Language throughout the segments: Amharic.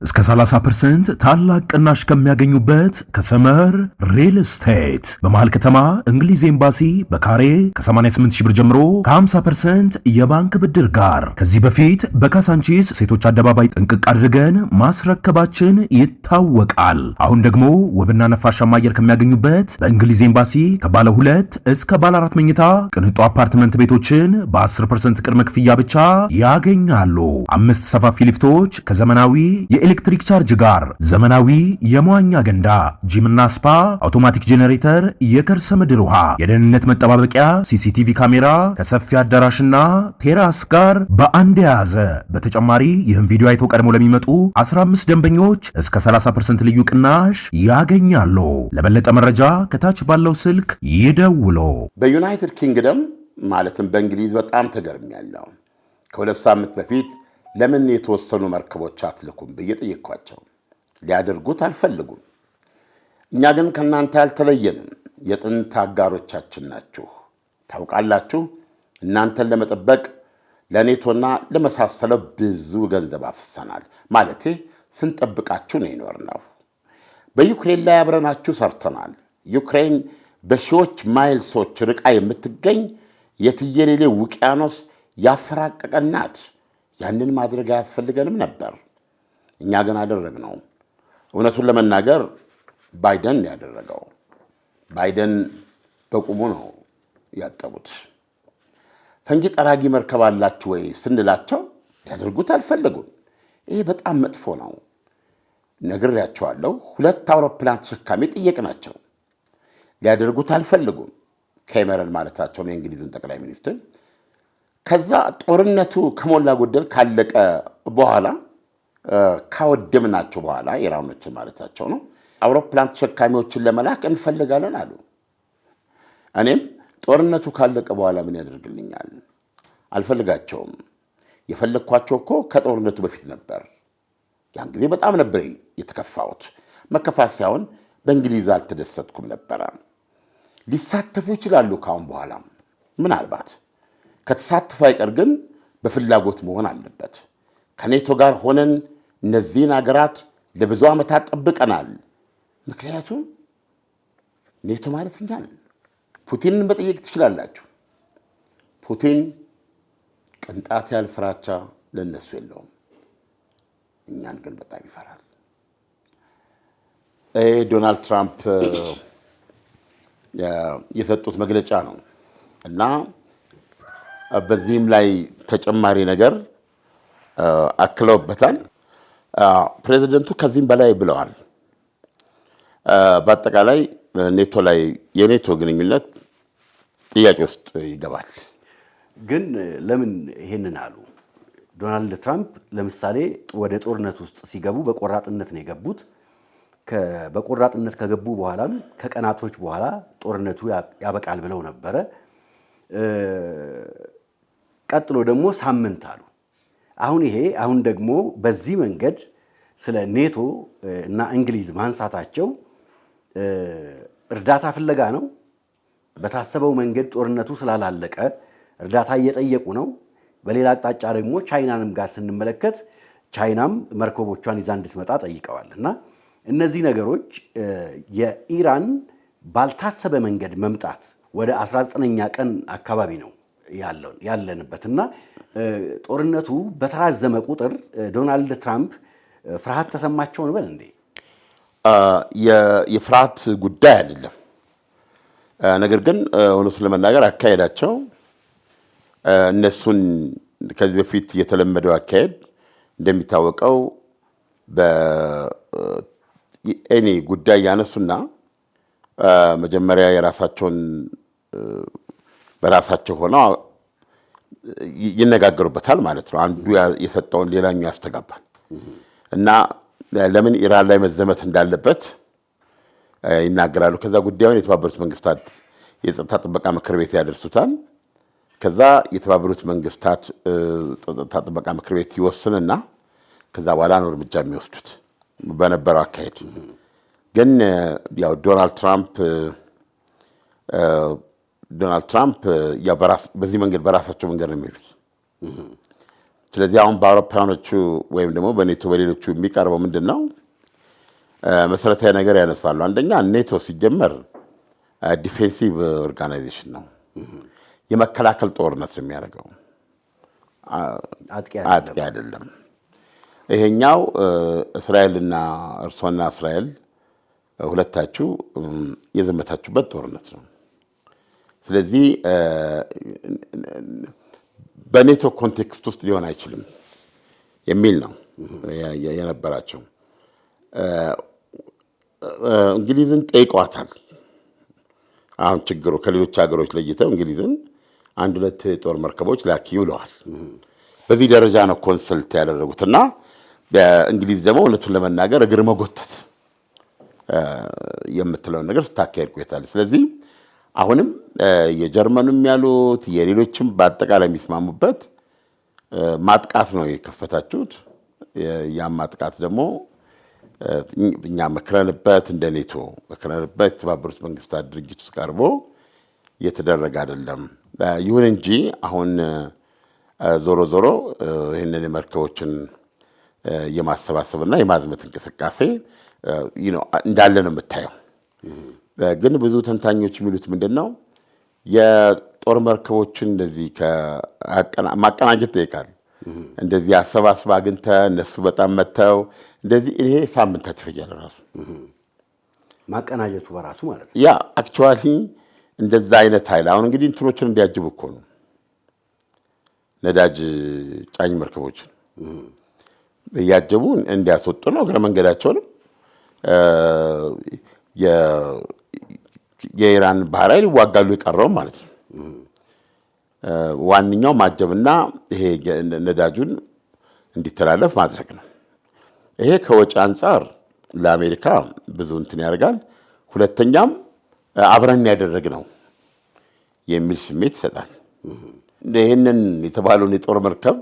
እስከ 30% ታላቅ ቅናሽ ከሚያገኙበት ከሰመር ሪል ስቴት በመሃል ከተማ እንግሊዝ ኤምባሲ በካሬ ከ88 ሺህ ብር ጀምሮ ከ50% የባንክ ብድር ጋር ከዚህ በፊት በካሳንቺስ ሴቶች አደባባይ ጥንቅቅ አድርገን ማስረከባችን ይታወቃል። አሁን ደግሞ ውብና ነፋሻማ አየር ከሚያገኙበት በእንግሊዝ ኤምባሲ ከባለ 2 እስከ ባለ 4 መኝታ ቅንጡ አፓርትመንት ቤቶችን በ10% ቅድመ ክፍያ ብቻ ያገኛሉ። 5 ሰፋፊ ሊፍቶች ከዘመናዊ ኤሌክትሪክ ቻርጅ ጋር ዘመናዊ የመዋኛ ገንዳ፣ ጂምና ስፓ፣ አውቶማቲክ ጄኔሬተር፣ የከርሰ ምድር ውሃ፣ የደህንነት መጠባበቂያ፣ ሲሲቲቪ ካሜራ ከሰፊ አዳራሽና ቴራስ ጋር በአንድ የያዘ። በተጨማሪ ይህን ቪዲዮ አይተው ቀድሞ ለሚመጡ 15 ደንበኞች እስከ 30% ልዩ ቅናሽ ያገኛሉ። ለበለጠ መረጃ ከታች ባለው ስልክ ይደውሉ። በዩናይትድ ኪንግደም ማለትም በእንግሊዝ በጣም ተገርሚያለሁ። ከ2 ሳምንት በፊት ለምን የተወሰኑ መርከቦች አትልኩም ብዬ ጠየቅኳቸው። ሊያደርጉት አልፈልጉም። እኛ ግን ከናንተ ያልተለየንም የጥንት አጋሮቻችን ናችሁ። ታውቃላችሁ፣ እናንተን ለመጠበቅ ለኔቶና ለመሳሰለው ብዙ ገንዘብ አፍሰናል። ማለቴ ስንጠብቃችሁ ነው የኖርነው። በዩክሬን ላይ አብረናችሁ ሰርተናል። ዩክሬን በሺዎች ማይልሶች ርቃ የምትገኝ የትየሌሌ ውቅያኖስ ያፈራቀቀን ናት። ያንን ማድረግ አያስፈልገንም ነበር። እኛ ግን አደረግነው። እውነቱን ለመናገር ባይደን ያደረገው። ባይደን በቁሙ ነው ያጠቡት። ፈንጂ ጠራጊ መርከብ አላችሁ ወይ ስንላቸው ሊያደርጉት አልፈለጉም። ይሄ በጣም መጥፎ ነው። ነግሬያቸዋለሁ። 2 አውሮፕላን ተሸካሚ ጠየቅናቸው። ሊያደርጉት አልፈለጉም። ካሜረን ማለታቸው ነው፣ የእንግሊዝን ጠቅላይ ሚኒስትር። ከዛ ጦርነቱ ከሞላ ጎደል ካለቀ በኋላ ካወደምናቸው በኋላ ኢራኖችን ማለታቸው ነው፣ አውሮፕላን ተሸካሚዎችን ለመላክ እንፈልጋለን አሉ። እኔም ጦርነቱ ካለቀ በኋላ ምን ያደርግልኛል? አልፈልጋቸውም። የፈለግኳቸው እኮ ከጦርነቱ በፊት ነበር። ያን ጊዜ በጣም ነበር የተከፋሁት። መከፋት ሳይሆን በእንግሊዝ አልተደሰትኩም ነበረ። ሊሳተፉ ይችላሉ ካሁን በኋላም ምናልባት። ከተሳተፉ አይቀር ግን በፍላጎት መሆን አለበት። ከኔቶ ጋር ሆነን እነዚህን ሀገራት ለብዙ ዓመታት ጠብቀናል። ምክንያቱም ኔቶ ማለት እኛ ነን። ፑቲንን መጠየቅ ትችላላችሁ። ፑቲን ቅንጣት ያህል ፍራቻ ለነሱ የለውም። እኛን ግን በጣም ይፈራል። ዶናልድ ትራምፕ የሰጡት መግለጫ ነው እና በዚህም ላይ ተጨማሪ ነገር አክለውበታል። ፕሬዚደንቱ ከዚህም በላይ ብለዋል። በአጠቃላይ ኔቶ ላይ የኔቶ ግንኙነት ጥያቄ ውስጥ ይገባል። ግን ለምን ይሄንን አሉ? ዶናልድ ትራምፕ ለምሳሌ ወደ ጦርነት ውስጥ ሲገቡ በቆራጥነት ነው የገቡት። በቆራጥነት ከገቡ በኋላም ከቀናቶች በኋላ ጦርነቱ ያበቃል ብለው ነበረ። ቀጥሎ ደግሞ ሳምንት አሉ። አሁን ደግሞ በዚህ መንገድ ስለ ኔቶ እና እንግሊዝ ማንሳታቸው እርዳታ ፍለጋ ነው። በታሰበው መንገድ ጦርነቱ ስላላለቀ እርዳታ እየጠየቁ ነው። በሌላ አቅጣጫ ደግሞ ቻይናንም ጋር ስንመለከት ቻይናም መርከቦቿን ይዛ እንድትመጣ ጠይቀዋል። እና እነዚህ ነገሮች የኢራን ባልታሰበ መንገድ መምጣት ወደ 19ኛ ቀን አካባቢ ነው ያለንበት እና ጦርነቱ በተራዘመ ቁጥር ዶናልድ ትራምፕ ፍርሃት ተሰማቸው እንበል እንዴ? የፍርሃት ጉዳይ አይደለም። ነገር ግን እውነቱን ለመናገር አካሄዳቸው እነሱን ከዚህ በፊት የተለመደው አካሄድ እንደሚታወቀው በኤኒ ጉዳይ ያነሱና መጀመሪያ የራሳቸውን በራሳቸው ሆነው ይነጋገሩበታል ማለት ነው። አንዱ የሰጠውን ሌላኛው ያስተጋባል እና ለምን ኢራን ላይ መዘመት እንዳለበት ይናገራሉ። ከዛ ጉዳዩን የተባበሩት መንግስታት የጸጥታ ጥበቃ ምክር ቤት ያደርሱታል። ከዛ የተባበሩት መንግስታት ጸጥታ ጥበቃ ምክር ቤት ይወስንና ከዛ በኋላ ነው እርምጃ የሚወስዱት በነበረው አካሄድ። ግን ያው ዶናልድ ትራምፕ ዶናልድ ትራምፕ በዚህ መንገድ በራሳቸው መንገድ ነው የሚሉት። ስለዚህ አሁን በአውሮፓውያኖቹ ወይም ደግሞ በኔቶ በሌሎቹ የሚቀርበው ምንድን ነው? መሰረታዊ ነገር ያነሳሉ። አንደኛ ኔቶ ሲጀመር ዲፌንሲቭ ኦርጋናይዜሽን ነው፣ የመከላከል ጦርነት ነው የሚያደርገው፣ አጥቂ አይደለም። ይሄኛው እስራኤልና እርሶና እስራኤል ሁለታችሁ የዘመታችሁበት ጦርነት ነው። ስለዚህ በኔቶ ኮንቴክስት ውስጥ ሊሆን አይችልም የሚል ነው የነበራቸው። እንግሊዝን ጠይቀዋታል። አሁን ችግሩ ከሌሎች ሀገሮች ለይተው እንግሊዝን 1-2 ጦር መርከቦች ላኪ ብለዋል። በዚህ ደረጃ ነው ኮንሰልት ያደረጉትና እንግሊዝ ደግሞ እውነቱን ለመናገር እግር መጎተት የምትለውን ነገር ስታካሄድ ቆይታለች። ስለዚህ አሁንም የጀርመኑም ያሉት የሌሎችም በአጠቃላይ የሚስማሙበት ማጥቃት ነው የከፈታችሁት። ያ ማጥቃት ደግሞ እኛ መክረንበት እንደ ኔቶ መክረንበት የተባበሩት መንግስታት ድርጅት ውስጥ ቀርቦ የተደረገ አይደለም። ይሁን እንጂ አሁን ዞሮ ዞሮ ይህንን የመርከቦችን የማሰባሰብና የማዝመት እንቅስቃሴ እንዳለ ነው የምታየው። ግን ብዙ ተንታኞች የሚሉት ምንድን ነው የጦር መርከቦችን እንደዚህ ማቀናጀት ጠይቃል። እንደዚህ አሰባስባ አግኝተህ እነሱ በጣም መተው እንደዚህ ይሄ ሳምንታት ይፈጃል ራሱ ማቀናጀቱ በራሱ ማለት ነው። ያ አክቹዋሊ እንደዛ አይነት ኃይል አሁን እንግዲህ እንትኖችን እንዲያጅቡ እኮ ነው ነዳጅ ጫኝ መርከቦችን እያጀቡ እንዲያስወጡ ነው። እግረ መንገዳቸውንም የኢራን ባህር ኃይል ይዋጋሉ የቀረው ማለት ነው። ዋነኛው ማጀብና ይሄ ነዳጁን እንዲተላለፍ ማድረግ ነው። ይሄ ከወጪ አንጻር ለአሜሪካ ብዙ እንትን ያደርጋል። ሁለተኛም አብረን ያደረግ ነው የሚል ስሜት ይሰጣል። ይህንን የተባለውን የጦር መርከብ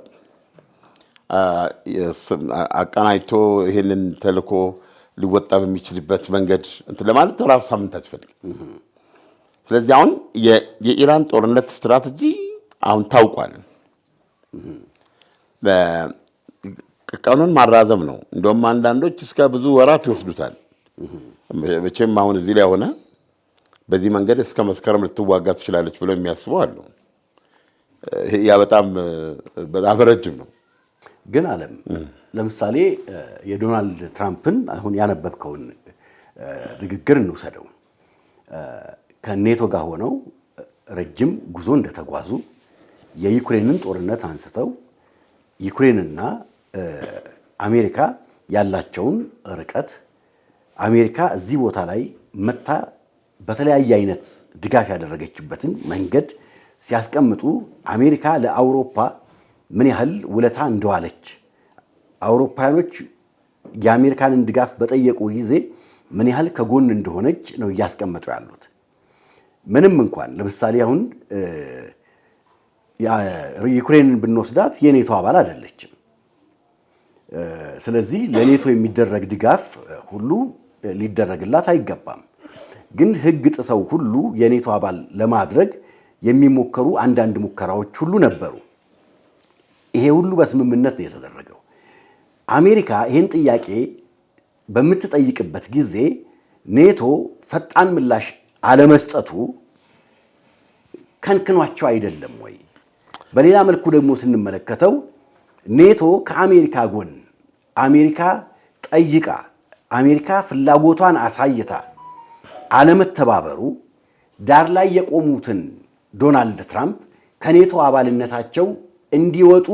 አቀናጅቶ ይህንን ተልኮ ሊወጣ በሚችልበት መንገድ እንትን ለማለት ራሱ ሳምንታት ይፈልጋል። ስለዚህ አሁን የኢራን ጦርነት ስትራቴጂ አሁን ታውቋል። ቀኑን ማራዘም ነው። እንደውም አንዳንዶች እስከ ብዙ ወራት ይወስዱታል። መቼም አሁን እዚህ ላይ ሆነ በዚህ መንገድ እስከ መስከረም ልትዋጋ ትችላለች ብለው የሚያስበው አሉ። ያ በጣም ረጅም ነው። ግን አለም ለምሳሌ የዶናልድ ትራምፕን አሁን ያነበብከውን ንግግር እንውሰደው። ከኔቶ ጋር ሆነው ረጅም ጉዞ እንደተጓዙ የዩክሬንን ጦርነት አንስተው ዩክሬንና አሜሪካ ያላቸውን ርቀት አሜሪካ እዚህ ቦታ ላይ መታ በተለያየ አይነት ድጋፍ ያደረገችበትን መንገድ ሲያስቀምጡ አሜሪካ ለአውሮፓ ምን ያህል ውለታ እንደዋለች አውሮፓውያኖች የአሜሪካንን ድጋፍ በጠየቁ ጊዜ ምን ያህል ከጎን እንደሆነች ነው እያስቀመጡ ያሉት። ምንም እንኳን ለምሳሌ አሁን ዩክሬንን ብንወስዳት የኔቶ አባል አይደለችም። ስለዚህ ለኔቶ የሚደረግ ድጋፍ ሁሉ ሊደረግላት አይገባም። ግን ሕግ ጥሰው ሁሉ የኔቶ አባል ለማድረግ የሚሞከሩ አንዳንድ ሙከራዎች ሁሉ ነበሩ። ይሄ ሁሉ በስምምነት ነው የተደረገው። አሜሪካ ይህን ጥያቄ በምትጠይቅበት ጊዜ ኔቶ ፈጣን ምላሽ አለመስጠቱ ከንክኗቸው አይደለም ወይ? በሌላ መልኩ ደግሞ ስንመለከተው ኔቶ ከአሜሪካ ጎን አሜሪካ ጠይቃ አሜሪካ ፍላጎቷን አሳይታ አለመተባበሩ ዳር ላይ የቆሙትን ዶናልድ ትራምፕ ከኔቶ አባልነታቸው እንዲወጡ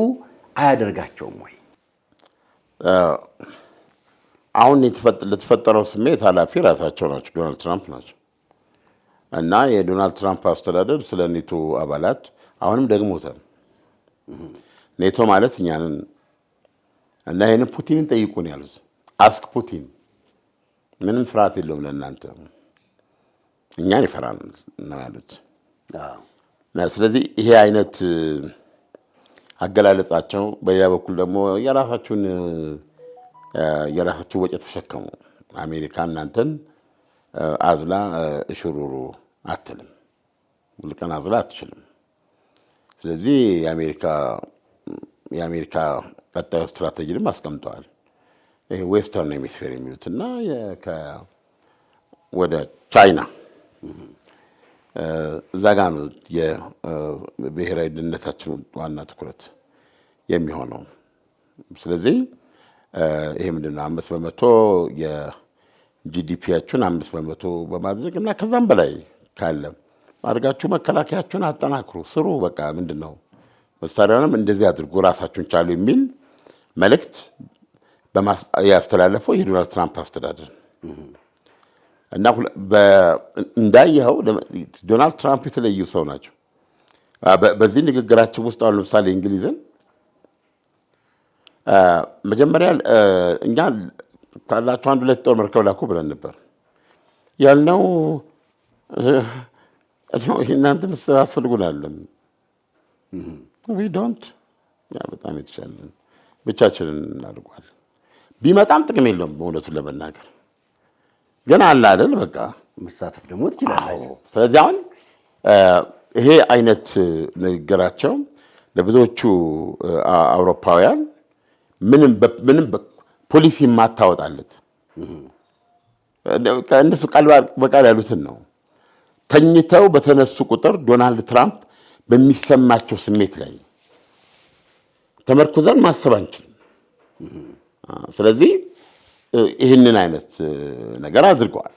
አያደርጋቸውም ወይ? አሁን ለተፈጠረው ስሜት ኃላፊ ራሳቸው ናቸው፣ ዶናልድ ትራምፕ ናቸው። እና የዶናልድ ትራምፕ አስተዳደር ስለ ኔቶ አባላት አሁንም ደግሞታል። ኔቶ ማለት እኛንን እና ይህንን ፑቲንን ጠይቁን ያሉት አስክ ፑቲን ምንም ፍርሃት የለውም ለእናንተ እኛን ይፈራል ነው ያሉት። ስለዚህ ይሄ አይነት አገላለጻቸው በሌላ በኩል ደግሞ የራሳችሁ ወጪ ተሸከሙ፣ አሜሪካ እናንተን አዝላ እሽሩሩ አትልም ልቀናዝላ አትችልም። ስለዚህ የአሜሪካ ቀጣዩ ስትራቴጂንም አስቀምጠዋል። ይሄ ዌስተርን ሄሚስፌር የሚሉትና ወደ ቻይና እዛ ጋ ነው የብሔራዊ ደህንነታችን ዋና ትኩረት የሚሆነው። ስለዚህ ይሄ ምንድነው 5% የጂዲፒያችሁን 5% በማድረግ እና ከዛም በላይ ካለ አድርጋችሁ መከላከያችሁን አጠናክሩ፣ ስሩ። በቃ ምንድነው መሳሪያውንም እንደዚህ አድርጉ፣ ራሳችሁን ቻሉ የሚል መልእክት ያስተላለፈው የዶናልድ ትራምፕ አስተዳደር እና እንዳየኸው ዶናልድ ትራምፕ የተለዩ ሰው ናቸው። በዚህ ንግግራቸው ውስጥ አሁን ለምሳሌ እንግሊዝን መጀመሪያ እኛ ካላችሁ 1-2 ጦር መርከብ ላኩ ብለን ነበር ያልነው። እናንተ አስፈልጉናል ዶንት በጣም የተሻለን ብቻችንን እናድርጓል። ቢመጣም ጥቅም የለውም በእውነቱን ለመናገር ግን አለ አይደል በቃ መሳተፍ ደግሞ ትችላለህ። ስለዚህ አሁን ይሄ አይነት ንግግራቸው ለብዙዎቹ አውሮፓውያን ምንም ፖሊሲ የማታወጣለት እነሱ ቃል በቃል ያሉትን ነው። ተኝተው በተነሱ ቁጥር ዶናልድ ትራምፕ በሚሰማቸው ስሜት ላይ ተመርኩዘን ማሰብ አንችልም። ስለዚህ ይህንን አይነት ነገር አድርገዋል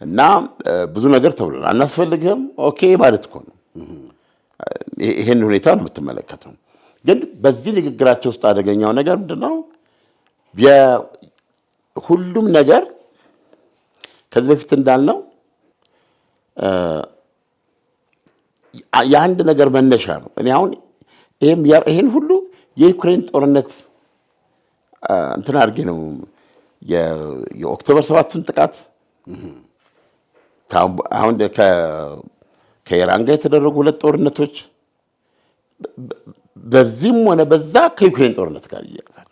እና ብዙ ነገር ተብሏል። አናስፈልግም ኦኬ ማለት እኮ ነው። ይህን ሁኔታ ነው የምትመለከተው። ግን በዚህ ንግግራቸው ውስጥ አደገኛው ነገር ምንድነው? ሁሉም ነገር ከዚህ በፊት እንዳልነው የአንድ ነገር መነሻ ነው። እኔ አሁን ይሄን ሁሉ የዩክሬን ጦርነት እንትን አድርጌ ነው የኦክቶበር 7ቱን ጥቃት አሁን ከኢራን ጋር የተደረጉ 2 ጦርነቶች በዚህም ሆነ በዛ ከዩክሬን ጦርነት ጋር ይያዛል።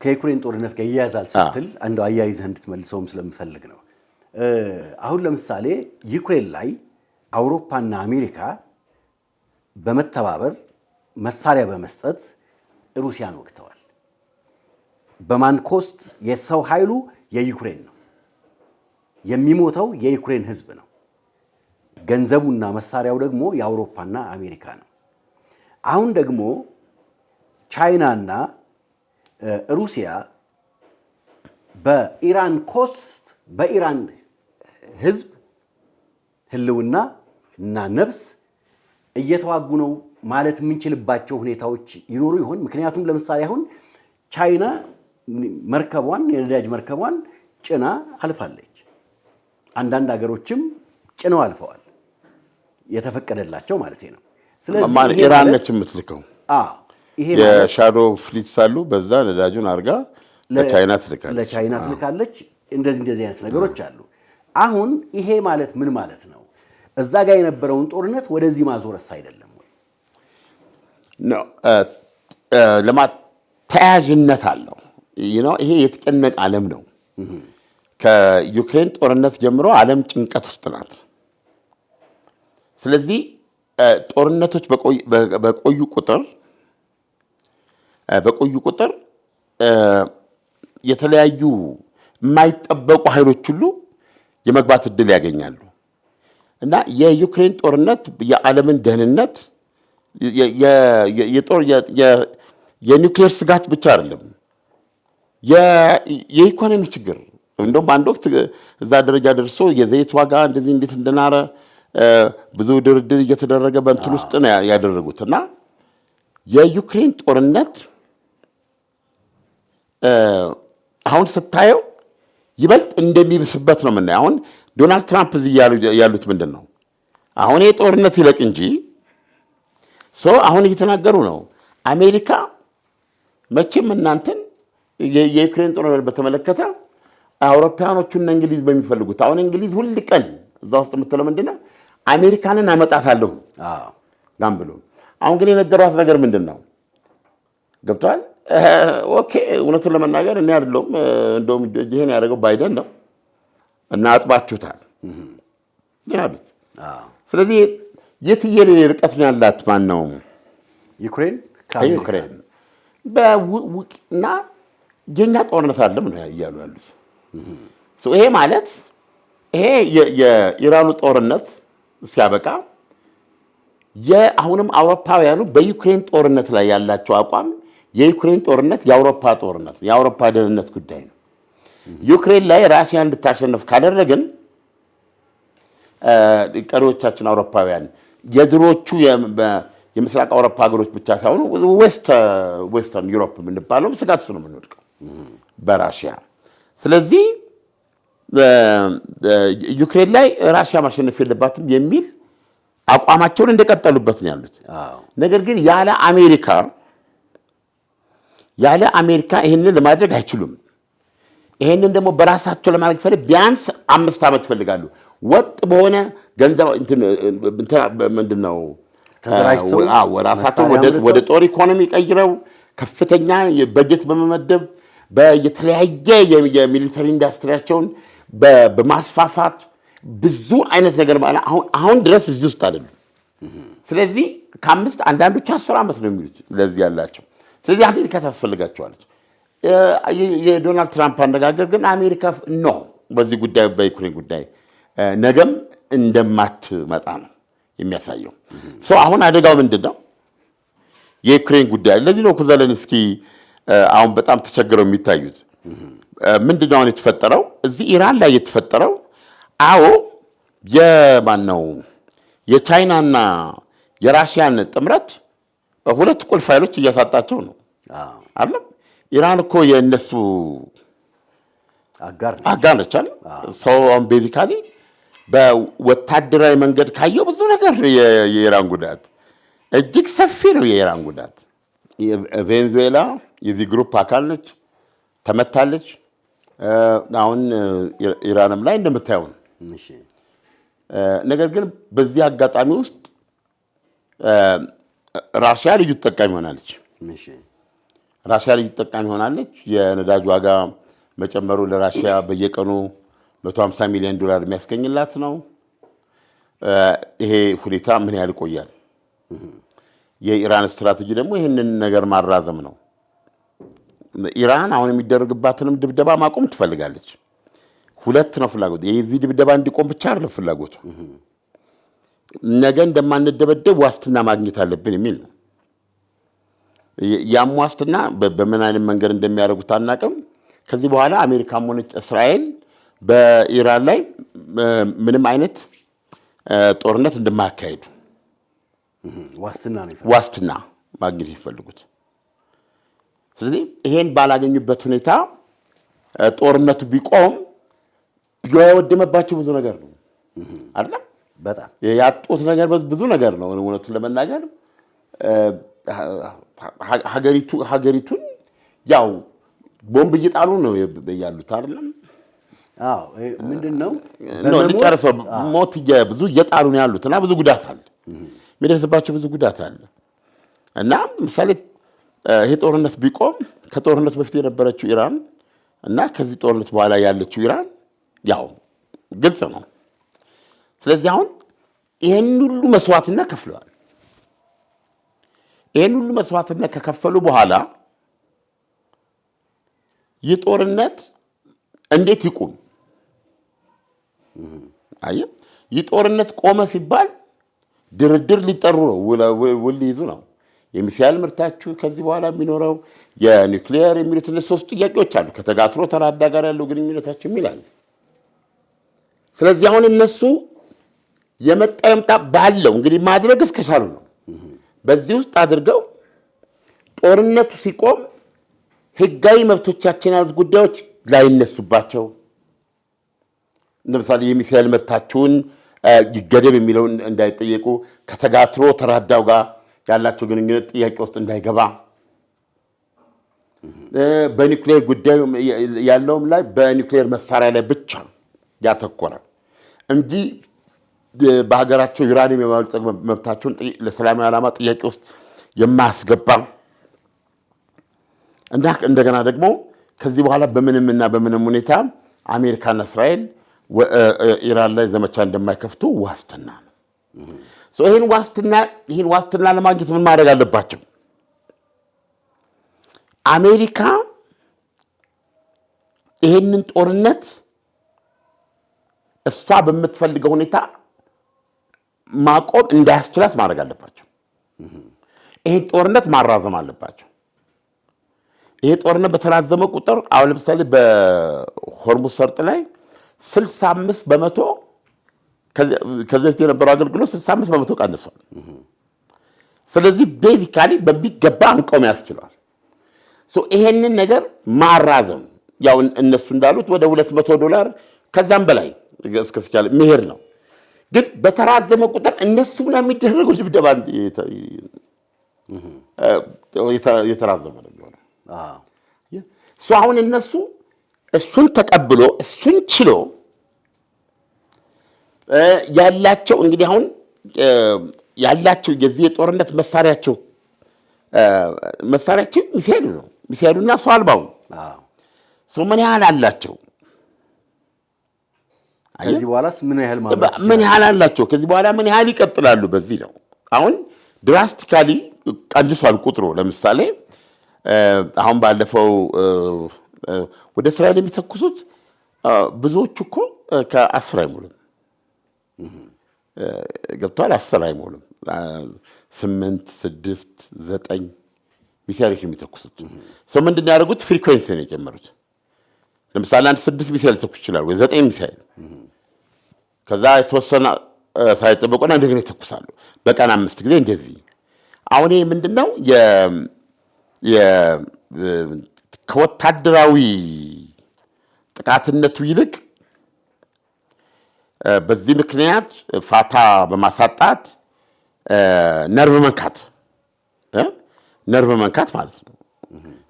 ከዩክሬን ጦርነት ጋር ይያዛል ስትል እንደው አያይዘህ እንድትመልሰውም ስለምፈልግ ነው። አሁን ለምሳሌ ዩክሬን ላይ አውሮፓና አሜሪካ በመተባበር መሳሪያ በመስጠት ሩሲያን ወግተዋል። በማን ኮስት? የሰው ኃይሉ የዩክሬን ነው። የሚሞተው የዩክሬን ሕዝብ ነው። ገንዘቡና መሳሪያው ደግሞ የአውሮፓና አሜሪካ ነው። አሁን ደግሞ ቻይናና ሩሲያ በኢራን ኮስት በኢራን ሕዝብ ህልውና እና ነፍስ እየተዋጉ ነው ማለት የምንችልባቸው ሁኔታዎች ይኖሩ ይሆን? ምክንያቱም ለምሳሌ አሁን ቻይና መርከቧን የነዳጅ መርከቧን ጭና አልፋለች። አንዳንድ ሀገሮችም ጭነው አልፈዋል፣ የተፈቀደላቸው ማለት ነው። ስለዚህ ኢራን ነች የምትልከው። ይሄ የሻዶ ፍሊት ሳሉ በዛ ነዳጁን አድርጋ ለቻይና ትልካለች። እንደዚህ አይነት ነገሮች አሉ። አሁን ይሄ ማለት ምን ማለት ነው? እዛ ጋር የነበረውን ጦርነት ወደዚህ ማዞረስ አይደለም ወይ? ተያያዥነት አለው። ይሄ የተጨነቀ ዓለም ነው። ከዩክሬን ጦርነት ጀምሮ ዓለም ጭንቀት ውስጥ ናት። ስለዚህ ጦርነቶች በቆዩ ቁጥር የተለያዩ የማይጠበቁ ኃይሎች ሁሉ የመግባት እድል ያገኛሉ እና የዩክሬን ጦርነት የዓለምን ደህንነት የኒውክሌር ስጋት ብቻ አይደለም፣ የኢኮኖሚ ችግር። እንደውም አንድ ወቅት እዛ ደረጃ ደርሶ የዘይት ዋጋ እንደዚህ እንዴት እንደናረ ብዙ ድርድር እየተደረገ በእንትን ውስጥ ነው ያደረጉት እና የዩክሬን ጦርነት አሁን ስታየው ይበልጥ እንደሚብስበት ነው የምናየው። አሁን ዶናልድ ትራምፕ እዚህ ያሉት ምንድን ነው? አሁን የጦርነት ይለቅ እንጂ አሁን እየተናገሩ ነው። አሜሪካ መቼም እናንተን የዩክሬን ጦርነት በተመለከተ አውሮፓውያኖቹና እንግሊዝ በሚፈልጉት አሁን እንግሊዝ ሁል ቀን እዛ ውስጥ የምትለው ምንድን ነው? አሜሪካንን አመጣታለሁ ጋም ብሎ አሁን ግን የነገሯት ነገር ምንድን ነው? ገብቷል። ኦኬ እውነቱን ለመናገር እኔ አይደለሁም እንደውም ይሄን ያደረገው ባይደን ነው እና አጥባችሁታል ያሉት። ስለዚህ የትየለሌ ርቀት ነው ያላት ማን ነው? ዩክሬን ከዩክሬን እና የኛ ጦርነት አለም ነው እያሉ ያሉት። ይሄ ማለት ይሄ የኢራኑ ጦርነት ሲያበቃ አሁንም አውሮፓውያኑ በዩክሬን ጦርነት ላይ ያላቸው አቋም የዩክሬን ጦርነት የአውሮፓ ጦርነት የአውሮፓ ደህንነት ጉዳይ ነው። ዩክሬን ላይ ራሽያ እንድታሸንፍ ካደረግን ቀሪዎቻችን አውሮፓውያን የድሮቹ የምስራቅ አውሮፓ ሀገሮች ብቻ ሳይሆኑ ዌስተርን ዩሮፕ የምንባለው ስጋት ውስጥ ነው የምንወድቀው በራሽያ። ስለዚህ ዩክሬን ላይ ራሽያ ማሸነፍ የለባትም የሚል አቋማቸውን እንደቀጠሉበት ነው ያሉት። ነገር ግን ያለ አሜሪካ ይህንን ለማድረግ አይችሉም። ይህንን ደግሞ በራሳቸው ለማድረግ ፈልግ ቢያንስ 5 ዓመት ይፈልጋሉ። ወጥ በሆነ ገንዘብ ምንድነው ራሳቸው ወደ ጦር ኢኮኖሚ ቀይረው ከፍተኛ በጀት በመመደብ በየተለያየ የሚሊተሪ ኢንዱስትሪያቸውን በማስፋፋት ብዙ አይነት ነገር ማለት አሁን ድረስ እዚህ ውስጥ አይደሉም። ስለዚህ ከ5 አንዳንዶች 10 ዓመት ነው የሚሉት ለዚህ ያላቸው። ስለዚህ አሜሪካ ታስፈልጋቸዋለች። የዶናልድ ትራምፕ አነጋገር ግን አሜሪካ ነው በዚህ ጉዳይ በዩክሬን ጉዳይ ነገም እንደማትመጣ ነው የሚያሳየው። አሁን አደጋው ምንድነው? የዩክሬን ጉዳይ። ለዚህ ነው ዘለንስኪ አሁን በጣም ተቸግረው የሚታዩት። ምንድነው አሁን የተፈጠረው? እዚህ ኢራን ላይ የተፈጠረው የቻይናና የራሽያን ጥምረት ሁለት ቁልፍ ኃይሎች እያሳጣቸው ነው አይደል? ኢራን እኮ የእነሱ አጋር ነች አይደል? ቤዚካሊ በወታደራዊ መንገድ ካየው ብዙ ነገር የኢራን ጉዳት እጅግ ሰፊ ነው። የኢራን ጉዳት ቬኔዙዌላ የዚህ ግሩፕ አካል ነች፣ ተመታለች። አሁን ኢራንም ላይ እንደምታየው ነው። ነገር ግን በዚህ አጋጣሚ ውስጥ ራሽያ ልዩ ተጠቃሚ ሆናለች። የነዳጅ ዋጋ መጨመሩ ለራሽያ በየቀኑ $150 ሚሊዮን የሚያስገኝላት ነው። ይሄ ሁኔታ ምን ያህል ይቆያል? የኢራን ስትራቴጂ ደግሞ ይህንን ነገር ማራዘም ነው። ኢራን አሁን የሚደረግባትንም ድብደባ ማቆም ትፈልጋለች። ሁለት ነው ፍላጎት። የዚህ ድብደባ እንዲቆም ብቻ አይደለም ፍላጎቱ፣ ነገ እንደማንደበደብ ዋስትና ማግኘት አለብን የሚል ነው። ያም ዋስትና በምን አይነት መንገድ እንደሚያደርጉት አናውቅም። ከዚህ በኋላ አሜሪካም ሆነች እስራኤል በኢራን ላይ ምንም አይነት ጦርነት እንደማያካሂዱ ዋስትና ማግኘት ይፈልጉት። ስለዚህ ይሄን ባላገኙበት ሁኔታ ጦርነቱ ቢቆም የወደመባቸው ብዙ ነገር ነው አይደል? በጣም ያጡት ነገር ብዙ ነገር ነው። እውነቱን ለመናገር ሀገሪቱን ያው ቦምብ እየጣሉ ነው ያሉት አይደለም? ምንድነው ሊጨርሰው ሞት ብዙ እየጣሉ ነው ያሉት እና ብዙ ጉዳት አለ፣ የሚደርስባቸው ብዙ ጉዳት አለ። እና ምሳሌ ይሄ ጦርነት ቢቆም ከጦርነት በፊት የነበረችው ኢራን እና ከዚህ ጦርነት በኋላ ያለችው ኢራን ያው ግልጽ ነው። ስለዚህ አሁን ይሄን ሁሉ መስዋዕትነት ከፍለዋል። ይሄን ሁሉ መስዋዕትነት ከከፈሉ በኋላ ይህ ጦርነት እንዴት ይቁም? አየህ፣ ይህ ጦርነት ቆመ ሲባል ድርድር ሊጠሩ ነው፣ ውል ሊይዙ ነው። የሚሳይል ምርታችሁ ከዚህ በኋላ የሚኖረው የኒውክሊየር የሚሉት እነዚህ 3 ጥያቄዎች አሉ። ከተጋትሮ ተራዳ ጋር ያለው ግንኙነታቸው የሚላል። ስለዚህ አሁን እነሱ የመጣ ባለው እንግዲህ ማድረግ እስከቻሉ ነው። በዚህ ውስጥ አድርገው ጦርነቱ ሲቆም ህጋዊ መብቶቻችን ያሉት ጉዳዮች ላይነሱባቸው፣ ለምሳሌ የሚሳይል ምርታችሁን ይገደብ የሚለውን እንዳይጠየቁ፣ ከተጋትሮ ተራዳው ጋር ያላቸው ግንኙነት ጥያቄ ውስጥ እንዳይገባ፣ በኒውክሌር ጉዳዩ ያለውም ላይ በኒውክሌር መሳሪያ ላይ ብቻ ያተኮረ እንጂ በሀገራቸው ዩራኒየም የማበልጸግ መብታቸውን ለሰላማዊ ዓላማ ጥያቄ ውስጥ የማያስገባ እና እንደገና ደግሞ ከዚህ በኋላ በምንም ሁኔታ አሜሪካና እስራኤል ኢራን ላይ ዘመቻ እንደማይከፍቱ ዋስትና ነው። ይህን ዋስትና ለማግኘት ምን ማድረግ አለባቸው? አሜሪካ ይህንን ጦርነት እሷ በምትፈልገው ሁኔታ ማቆም እንዳያስችላት ማድረግ አለባቸው። ይህን ጦርነት ማራዘም አለባቸው። ይሄ ጦርነት በተራዘመ ቁጥር አሁን ለምሳሌ በሆርሙዝ ሰርጥ ላይ 65% ከዚህ በፊት የነበረው አገልግሎት 65% ቀንሷል። ስለዚህ ቤዚካሊ በሚገባ አንቆም ያስችሏል። ይሄንን ነገር ማራዘም ያው እነሱ እንዳሉት ወደ $200 ከዛም በላይ እስከ መሄድ ነው። ግን በተራዘመ ቁጥር እነሱም ላይ የሚደረገው ድብደባ የተራዘመ ነው የሚሆነው። አሁን እነሱ እሱን ተቀብሎ እሱን ችሎ ያላቸው እንግዲህ አሁን ያላቸው የዚህ የጦርነት መሳሪያቸው ሚሳኤሉ ነው። ሚሳኤሉና ሰው አልባው ምን ያህል አላቸው? ከዚህ በኋላስ ምን ያህል አላቸው? ከዚህ በኋላ ምን ያህል ይቀጥላሉ? በዚህ ነው አሁን ድራስቲካሊ ቀንሷል ቁጥሩ። ለምሳሌ አሁን ባለፈው ወደ እስራኤል የሚተኩሱት ብዙዎቹ እኮ ከ10 አይሞሉም። ገብቷል። 10 አይሞሉም። 8፣ 6፣ 9 ሚሳኤሎች የሚተኩሱት ሰው ምንድን ያደርጉት? ፍሪኩዌንሲ ነው የጨመሩት። ለምሳሌ አንድ 6 ሚሳኤል ሊተኩስ ይችላል ወይ 9 ሚሳኤል። ከዛ የተወሰነ ሳይጠበቁና እንደገና ይተኩሳሉ። በቀን 5 ጊዜ እንደዚህ። አሁን ይሄ ምንድነው ከወታደራዊ ጥቃትነቱ ይልቅ በዚህ ምክንያት ፋታ በማሳጣት ነርቭ መንካት ማለት ነው።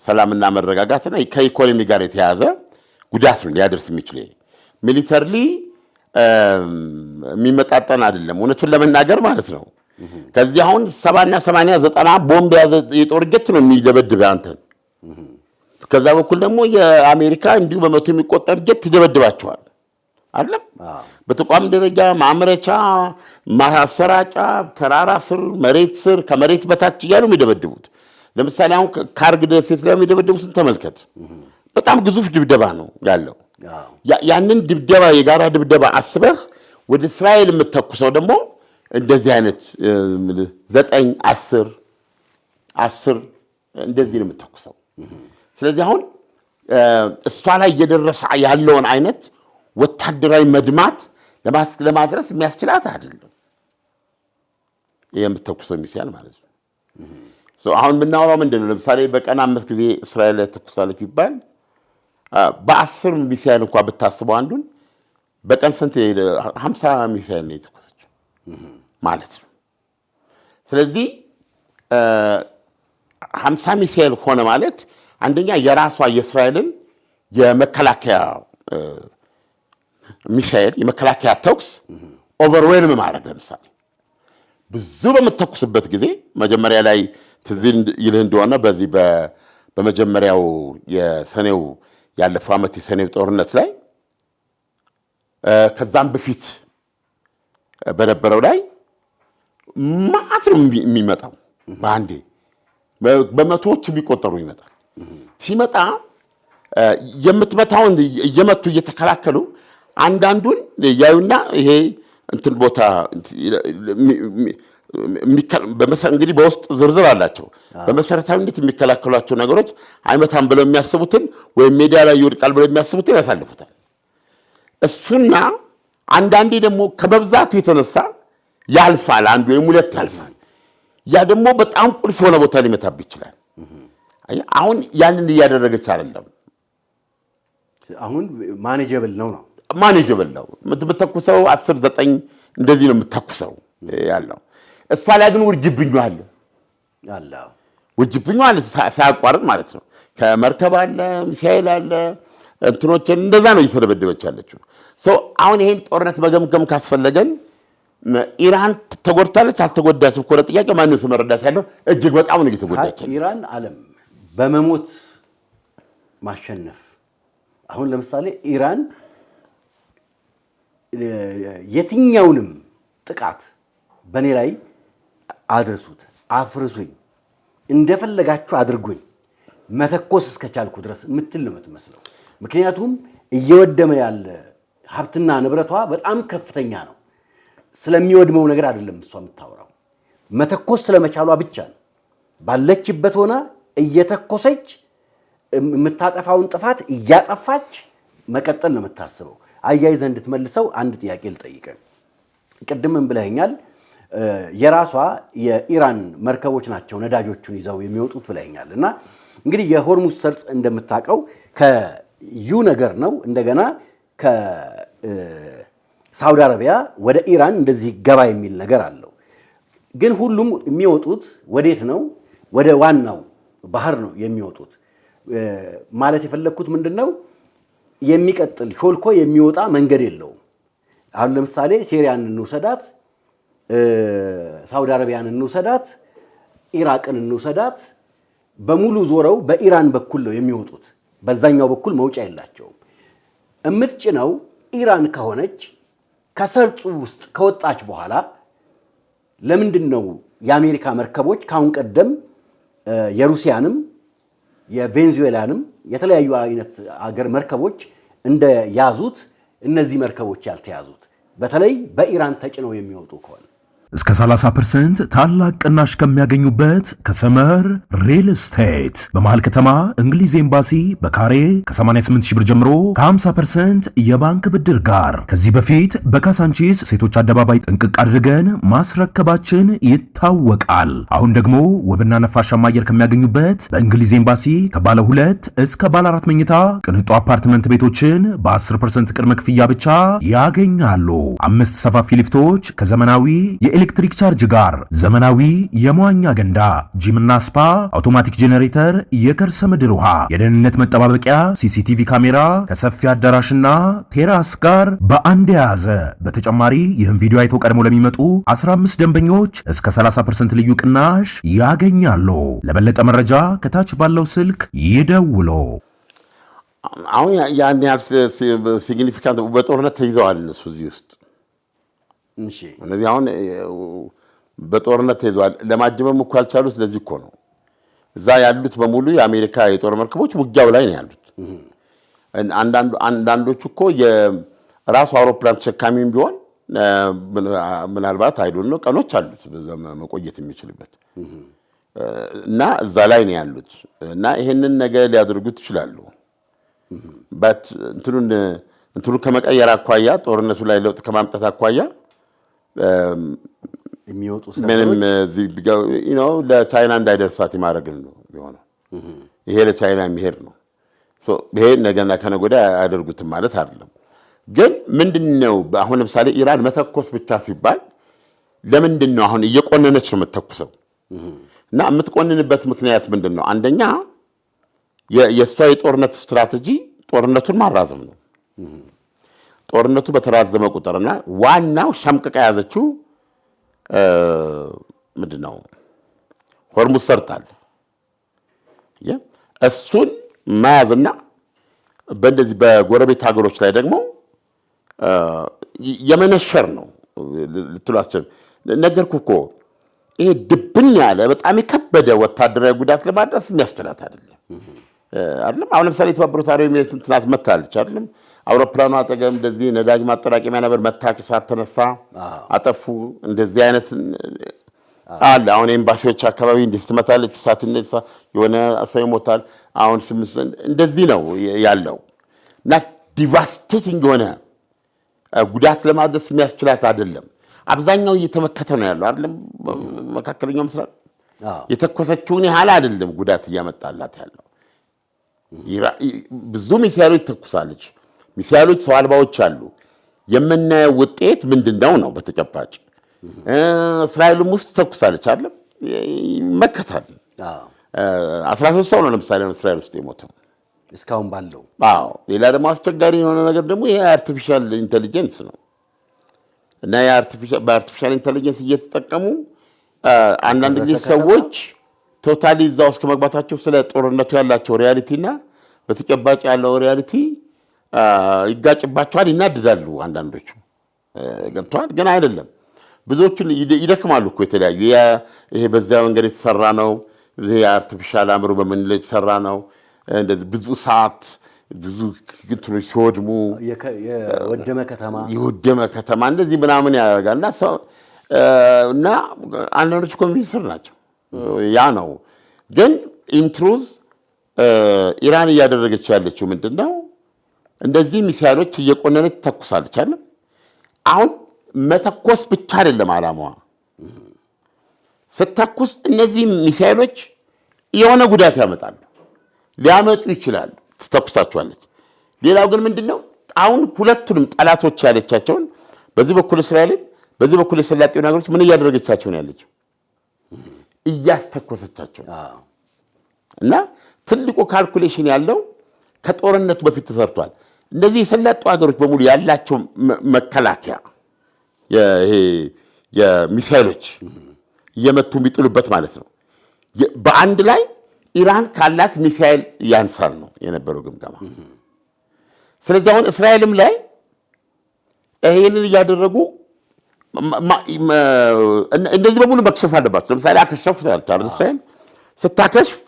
ሰላምና መረጋጋትና ከኢኮኖሚ ጋር የተያዘ ጉዳት ነው ሊያደርስ የሚችል። ሚሊተሪሊ የሚመጣጠን አይደለም እውነቱን ለመናገር ማለት ነው። ከዚህ አሁን 70 80 90 ቦምብ የያዘ የጦር ጀት ነው የሚደበድብ አንተን። ከዛ በኩል ደግሞ የአሜሪካ እንዲሁ በመቶ የሚቆጠር ጀት ይደበድባቸዋል አይደለም። በተቋም ደረጃ ማምረቻ፣ ማሰራጫ፣ ተራራ ስር፣ መሬት ስር፣ ከመሬት በታች እያሉ የሚደበድቡት። ለምሳሌ አሁን ካርግ ደሴት ላይ የሚደበድቡትን ተመልከት። በጣም ግዙፍ ድብደባ ነው ያለው። ያንን ድብደባ የጋራ ድብደባ አስበህ ወደ እስራኤል የምትተኩሰው ደግሞ እንደዚህ አይነት 9 10 እንደዚህ ነው የምትተኩሰው። ስለዚህ አሁን እሷ ላይ እየደረሰ ያለውን አይነት ወታደራዊ መድማት ለማድረስ የሚያስችላት አይደለም የምትተኩሰው ሚሳኤል ማለት ነው። አሁን የምናወራው ምንድን ነው? ለምሳሌ በቀን 5 ጊዜ እስራኤል ላይ ተኩሳለች ቢባል በ10 ሚሳኤል እንኳን ብታስበው አንዱን በቀን ስንት 50 ሚሳኤል ነው የተኮሰችው ማለት ነው። ስለዚህ 50 ሚሳኤል ሆነ ማለት አንደኛ የራሷ የእስራኤልን የመከላከያ ሚሳኤል የመከላከያ ተኩስ ኦቨርዌልም ማድረግ። ለምሳሌ ብዙ በምትተኩስበት ጊዜ መጀመሪያ ላይ ትዝ ይልህ እንደሆነ በዚህ በመጀመሪያው የሰኔው ያለፈው ዓመት የሰኔው ጦርነት ላይ ከዛም በፊት በነበረው ላይ ማዕት ነው የሚመጣው። በአንዴ በመቶዎች የሚቆጠሩ ይመጣል። ሲመጣ የምትመታውን እየመቱ እየተከላከሉ አንዳንዱን ያዩና ይሄ እንትን ቦታ እንግዲህ በውስጥ ዝርዝር አላቸው። በመሰረታዊነት የሚከላከሏቸው ነገሮች አይመታም ብለው የሚያስቡትን ወይም ሜዳ ላይ ይወድቃል ብለው የሚያስቡትን ያሳልፉታል። እሱና አንዳንዴ ደግሞ ከመብዛቱ የተነሳ ያልፋል፣ አንዱ ወይም ሁለት ያልፋል። ያ ደግሞ በጣም ቁልፍ የሆነ ቦታ ሊመታብ ይችላል። አሁን ያንን እያደረገች አይደለም። አሁን ማኔጀብል ነው ማኔጀብል ነው የምትተኩሰው 10 9 እንደዚህ ነው የምትተኩሰው ያለው። እሷ ላይ ግን ውርጅብኙ አለ ውርጅብኙ አለ ሳያቋርጥ ማለት ነው። ከመርከብ አለ፣ ሚሳኤል አለ፣ እንትኖችን እንደዛ ነው እየተደበደበች ያለችው። አሁን ይሄን ጦርነት መገምገም ካስፈለገን ኢራን ተጎድታለች አልተጎዳችም እኮ ለጥያቄ ማንም ሰው መረዳት ያለው እጅግ በጣም ነው እየተጎዳች። ኢራን ዓለም በመሞት ማሸነፍ አሁን ለምሳሌ ኢራን የትኛውንም ጥቃት በእኔ ላይ አድርሱት፣ አፍርሱኝ፣ እንደፈለጋችሁ አድርጉኝ፣ መተኮስ እስከቻልኩ ድረስ የምትል ነው የምትመስለው። ምክንያቱም እየወደመ ያለ ሀብትና ንብረቷ በጣም ከፍተኛ ነው። ስለሚወድመው ነገር አይደለም እሷ የምታወራው፣ መተኮስ ስለመቻሏ ብቻ ነው። ባለችበት ሆና እየተኮሰች የምታጠፋውን ጥፋት እያጠፋች መቀጠል ነው የምታስበው። አያይዘህ እንድትመልሰው አንድ ጥያቄ ልጠይቅህ። ቅድምም ብለኸኛል የራሷ የኢራን መርከቦች ናቸው ነዳጆቹን ይዘው የሚወጡት ብለኸኛል። እና እንግዲህ የሆርሙዝ ሰርጥ እንደምታውቀው ከዩ ነገር ነው። እንደገና ከሳውዲ አረቢያ ወደ ኢራን እንደዚህ ገባ የሚል ነገር አለው። ግን ሁሉም የሚወጡት ወዴት ነው? ወደ ዋናው ባህር ነው የሚወጡት። ማለት የፈለግኩት ምንድን ነው? የሚቀጥል ሾልኮ የሚወጣ መንገድ የለውም። አሁን ለምሳሌ ሲሪያን እንውሰዳት፣ ሳውዲ አረቢያን እንውሰዳት፣ ኢራቅን እንውሰዳት። በሙሉ ዞረው በኢራን በኩል ነው የሚወጡት። በዛኛው በኩል መውጫ የላቸውም። እምትጭነው ኢራን ከሆነች ከሰርጡ ውስጥ ከወጣች በኋላ ለምንድን ነው የአሜሪካ መርከቦች ካሁን ቀደም የሩሲያንም የቬንዙዌላንም የተለያዩ አይነት አገር መርከቦች እንደያዙት እነዚህ መርከቦች ያልተያዙት? በተለይ በኢራን ተጭነው የሚወጡ ከሆነ እስከ 30% ታላቅ ቅናሽ ከሚያገኙበት ከሰመር ሪል ስቴት በመሃል ከተማ እንግሊዝ ኤምባሲ በካሬ ከ88 ሺህ ብር ጀምሮ ከ50% የባንክ ብድር ጋር ከዚህ በፊት በካሳንቺስ ሴቶች አደባባይ ጥንቅቅ አድርገን ማስረከባችን ይታወቃል። አሁን ደግሞ ውብና ነፋሻማ አየር ከሚያገኙበት በእንግሊዝ ኤምባሲ ከባለ 2 እስከ ባለ 4 መኝታ ቅንጡ አፓርትመንት ቤቶችን በ10% ቅድመ ክፍያ ብቻ ያገኛሉ። 5 ሰፋፊ ሊፍቶች ከዘመናዊ ኤሌክትሪክ ቻርጅ ጋር ዘመናዊ የመዋኛ ገንዳ፣ ጂምና ስፓ፣ አውቶማቲክ ጄኔሬተር፣ የከርሰ ምድር ውሃ፣ የደህንነት መጠባበቂያ፣ ሲሲቲቪ ካሜራ ከሰፊ አዳራሽና ቴራስ ጋር በአንድ የያዘ። በተጨማሪ ይህን ቪዲዮ አይተው ቀድሞ ለሚመጡ 15 ደንበኞች እስከ 30% ልዩ ቅናሽ ያገኛሉ። ለበለጠ መረጃ ከታች ባለው ስልክ ይደውሉ። አሁን ያን ያህል ሲግኒፊካንት በጦርነት ተይዘዋል እነሱ እዚህ ውስጥ እነዚህ አሁን በጦርነት ተይዘዋል። ለማጀበም እኮ ያልቻሉት ለዚህ እኮ ነው። እዛ ያሉት በሙሉ የአሜሪካ የጦር መርከቦች ውጊያው ላይ ነው ያሉት። አንዳንዶቹ እኮ የራሱ አውሮፕላን ተሸካሚም ቢሆን ምናልባት አይዶን ነው ቀኖች አሉት በዛ መቆየት የሚችልበት እና እዛ ላይ ነው ያሉት እና ይሄንን ነገር ሊያደርጉት ይችላሉ። በት እንትኑን ከመቀየር አኳያ ጦርነቱ ላይ ለውጥ ከማምጣት አኳያ የሚወጡ ምንም ለቻይና እንዳይደርሳት ማድረግ ነው የሚሆነው። ይሄ ለቻይና የሚሄድ ነው። ይሄ ነገና ከነገ ወዲያ አያደርጉትም ማለት አይደለም። ግን ምንድነው አሁን ለምሳሌ ኢራን መተኮስ ብቻ ሲባል ለምንድን ነው አሁን እየቆነነች ነው የምትተኩሰው? እና የምትቆንንበት ምክንያት ምንድን ነው? አንደኛ የእሷ የጦርነት ስትራቴጂ ጦርነቱን ማራዘም ነው። ጦርነቱ በተራዘመ ቁጥርና ዋናው ሸምቅቃ ያዘችው ምንድን ነው ሆርሙዝ ሰርጥ አለ። እሱን መያዝና በእንደዚህ በጎረቤት ሀገሮች ላይ ደግሞ የመነሸር ነው ልትሏቸው ነገርኩህ እኮ። ይሄ ድብን ያለ በጣም የከበደ ወታደራዊ ጉዳት ለማድረስ የሚያስችላት አይደለም። አሁን ለምሳሌ የተባበሩት አረብ ኤሚሬትስ ትናንት መታለች አይደለም? አውሮፕላኑ አጠገብ እንደዚህ ነዳጅ ማጠራቀሚያ ነበር፣ መታች፣ እሳት ተነሳ፣ አጠፉ። እንደዚህ አይነት አለ። አሁን ኤምባሲዎች አካባቢ እንዲህ ስትመታለች፣ እሳት ይነሳ፣ የሆነ ሰው ይሞታል። አሁን እንደዚህ ነው ያለው እና ዲቫስቴቲንግ የሆነ ጉዳት ለማድረስ የሚያስችላት አይደለም። አብዛኛው እየተመከተ ነው ያለው አይደለም? መካከለኛው ምስራቅ የተኮሰችውን ያህል አይደለም ጉዳት እያመጣላት ያለው። ብዙ ሚሳይሎች ተኩሳለች። ሚሳይሎች ሰው አልባዎች አሉ። የምናየው ውጤት ምንድነው ነው? በተጨባጭ እስራኤልም ውስጥ ተኩሳለች አይደለም? ይመከታል። 13 ሰው ነው ለምሳሌ እስራኤል ውስጥ የሞተው እስካሁን ባለው። አዎ። ሌላ ደግሞ አስቸጋሪ የሆነ ነገር ደግሞ ይሄ አርቲፊሻል ኢንተሊጀንስ ነው እና በአርቲፊሻል ኢንተሊጀንስ እየተጠቀሙ አንዳንድ ጊዜ ሰዎች ቶታሊ እዛ ውስጥ ከመግባታቸው ስለ ጦርነቱ ያላቸው ሪያሊቲና በተጨባጭ ያለው ሪያሊቲ ይጋጭባቸዋል፣ ይናድዳሉ። አንዳንዶቹ ገብተዋል። ግን አይደለም ብዙዎቹን ይደክማሉ እኮ የተለያዩ ይሄ በዚያ መንገድ የተሰራ ነው፣ ይሄ አርቲፊሻል አእምሮ በምንለው የተሰራ ነው። እንደዚህ ብዙ ሰዓት ብዙ እንትኖች ሲወድሙ የወደመ ከተማ እንደዚህ ምናምን ያደርጋል እና አንዳንዶች ኮንቪንስር ናቸው። ያ ነው ግን ኢንትሩዝ ኢራን እያደረገች ያለችው ምንድን ነው? እንደዚህ ሚሳይሎች እየቆነነች ተኩሳለች አለ። አሁን መተኮስ ብቻ አይደለም ዓላማዋ። ስተኩስ እነዚህ ሚሳይሎች የሆነ ጉዳት ያመጣሉ፣ ሊያመጡ ይችላሉ። ትተኩሳቸዋለች። ሌላው ግን ምንድነው? አሁን ሁለቱንም ጠላቶች ያለቻቸውን በዚህ በኩል እስራኤልን፣ በዚህ በኩል የሰላጤው ነገሮች ምን እያደረገቻቸው ነው ያለችው? እያስተኮሰቻቸው እና ትልቁ ካልኩሌሽን ያለው ከጦርነቱ በፊት ተሰርቷል። እነዚህ የሰላጡ ሀገሮች በሙሉ ያላቸው መከላከያ ይሄ የሚሳይሎች እየመቱ የሚጥሉበት ማለት ነው። በአንድ ላይ ኢራን ካላት ሚሳይል ያንሳል ነው የነበረው ግምገማ። ስለዚህ አሁን እስራኤልም ላይ ይሄንን እያደረጉ እንደዚህ በሙሉ መክሸፍ አለባቸው። ለምሳሌ አከሸፉ ታልቻለ እስራኤል ስታከሽፍ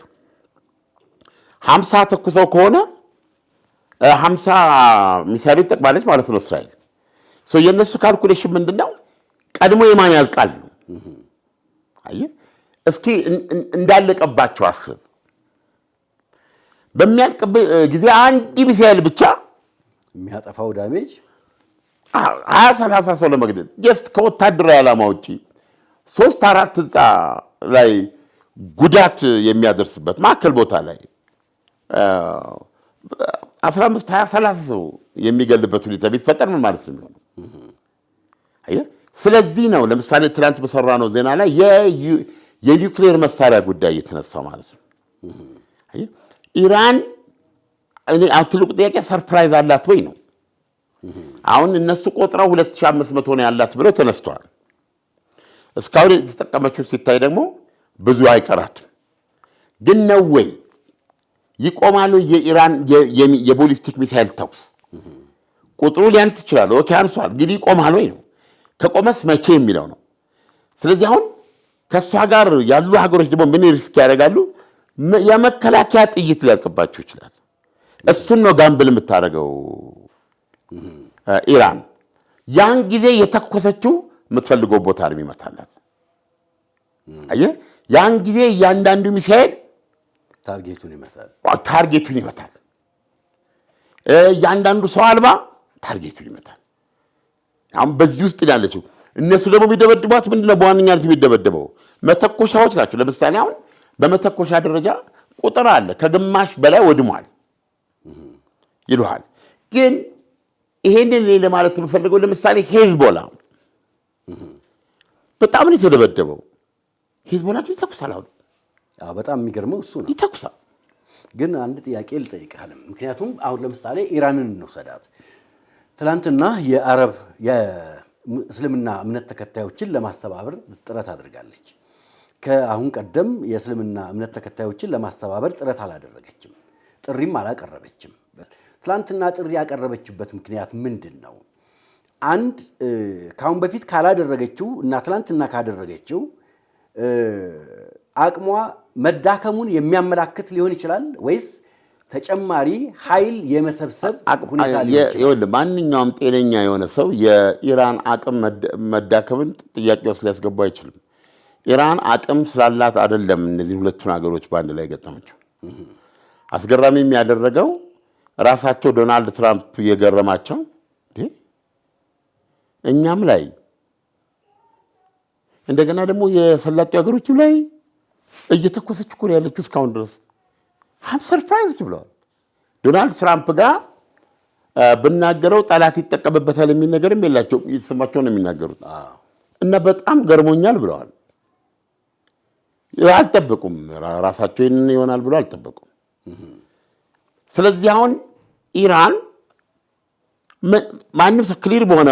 50 ተኩሰው ከሆነ 50 ሚሳይሎች ጠቅማለች ማለት ነው እስራኤል። የእነሱ ካልኩሌሽን ምንድነው? ቀድሞ የማን ያልቃል ነው። አየህ እስኪ እንዳለቀባቸው አስብ። በሚያልቅበት ጊዜ አንድ ሚሳይል ብቻ የሚያጠፋው ዳሜጅ 20-30 ሰው ለመግደል ጀስት ከወታደራዊ ዓላማ ውጪ 3-4 ህንፃ ላይ ጉዳት የሚያደርስበት ማዕከል ቦታ ላይ 15-20-30 ሰው የሚገልበት ሁኔታ ቢፈጠር ምን ማለት ነው የሚሆነው? አየህ ስለዚህ ነው ለምሳሌ ትናንት በሰራ ነው ዜና ላይ የኒውክሌር መሳሪያ ጉዳይ የተነሳው ማለት ነው። አየህ ኢራን ትልቁ ጥያቄ ሰርፕራይዝ አላት ወይ ነው። አሁን እነሱ ቆጥረው 2500 ነው ያላት ብለው ተነስተዋል። እስካሁን የተጠቀመችው ሲታይ ደግሞ ብዙ አይቀራትም። ግን ነው ወይ ይቆማሉ? የኢራን የቦሊስቲክ ሚሳይል ተኩስ ቁጥሩ ሊያንስ ይችላል። ኦኬ አንሷል፣ ግን ይቆማል ወይ ነው። ከቆመስ መቼ የሚለው ነው። ስለዚህ አሁን ከእሷ ጋር ያሉ ሀገሮች ደግሞ ምን ሪስክ ያደርጋሉ? የመከላከያ ጥይት ሊያልቅባቸው ይችላል። እሱን ነው ጋምብል የምታደርገው ኢራን። ያን ጊዜ የተኮሰችው የምትፈልገው ቦታ ነው የሚመታላት። አየህ ያን ጊዜ እያንዳንዱ ሚሳኤል ታርጌቱን ይመታል። እያንዳንዱ ሰው አልባ ታርጌቱን ይመታል። አሁን በዚህ ውስጥ ያለችው እነሱ ደግሞ የሚደበድቧት ምንድነው? በዋነኛነት የሚደበደበው መተኮሻዎች ናቸው። ለምሳሌ አሁን በመተኮሻ ደረጃ ቁጥር አለ፣ ከግማሽ በላይ ወድሟል ይሉሃል። ግን ይሄንን ለማለት የምፈልገው ለምሳሌ ሄዝቦላ በጣም ነው የተደበደበው። ሄዝቦላ ይተኩሳል። አሁን በጣም የሚገርመው እሱ ነው፣ ይተኩሳል። ግን አንድ ጥያቄ ልጠይቅህ። ምክንያቱም አሁን ለምሳሌ ኢራንን እንውሰዳት። ትላንትና የእስልምና እምነት ተከታዮችን ለማስተባበር ጥረት አድርጋለች። ከአሁን ቀደም የእስልምና እምነት ተከታዮችን ለማስተባበር ጥረት አላደረገችም፣ ጥሪም አላቀረበችም። ትላንትና ጥሪ ያቀረበችበት ምክንያት ምንድን ነው? አንድ ከአሁን በፊት ካላደረገችው እና ትላንትና ካደረገችው አቅሟ መዳከሙን የሚያመላክት ሊሆን ይችላል ወይስ ተጨማሪ ኃይል የመሰብሰብ ሁኔታ ሊሆን ይችላል? ማንኛውም ጤነኛ የሆነ ሰው የኢራን አቅም መዳከምን ጥያቄ ውስጥ ሊያስገባ አይችልም። ኢራን አቅም ስላላት አይደለም እነዚህ ሁለቱን ሀገሮች በአንድ ላይ ገጠመችው። አስገራሚ የሚያደረገው ራሳቸው ዶናልድ ትራምፕ የገረማቸው እኛም ላይ እንደገና ደግሞ የሰላጡ ሀገሮች ላይ እየተኮሰች እኮ ያለችው እስካሁን ድረስ ሰርፕራይዝ ብለዋል። ዶናልድ ትራምፕ ጋር ብናገረው ጠላት ይጠቀምበታል የሚል ነገርም የላቸው፣ የተሰማቸው ነው የሚናገሩት እና በጣም ገርሞኛል ብለዋል። አልጠበቁም፣ ራሳቸው ይህንን ይሆናል ብሎ አልጠበቁም። ስለዚህ አሁን ኢራን ማንም ሰው ክሊር በሆነ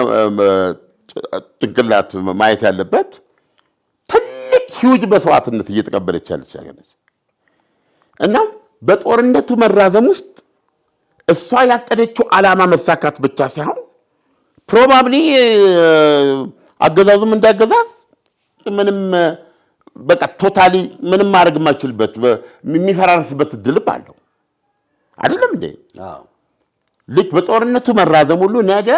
ጭንቅላት ማየት ያለበት ትልቅ ሂውጅ መስዋዕትነት እየተቀበለች ያለች ሀገር ነች እና በጦርነቱ መራዘም ውስጥ እሷ ያቀደችው ዓላማ መሳካት ብቻ ሳይሆን ፕሮባብሊ አገዛዙም እንዳገዛዝ ምንም በቃ ቶታሊ ምንም ማድረግ የማይችልበት የሚፈራርስበት እድልም አለው አይደለም እንዴ? ልክ በጦርነቱ መራዘም ሁሉ ነገ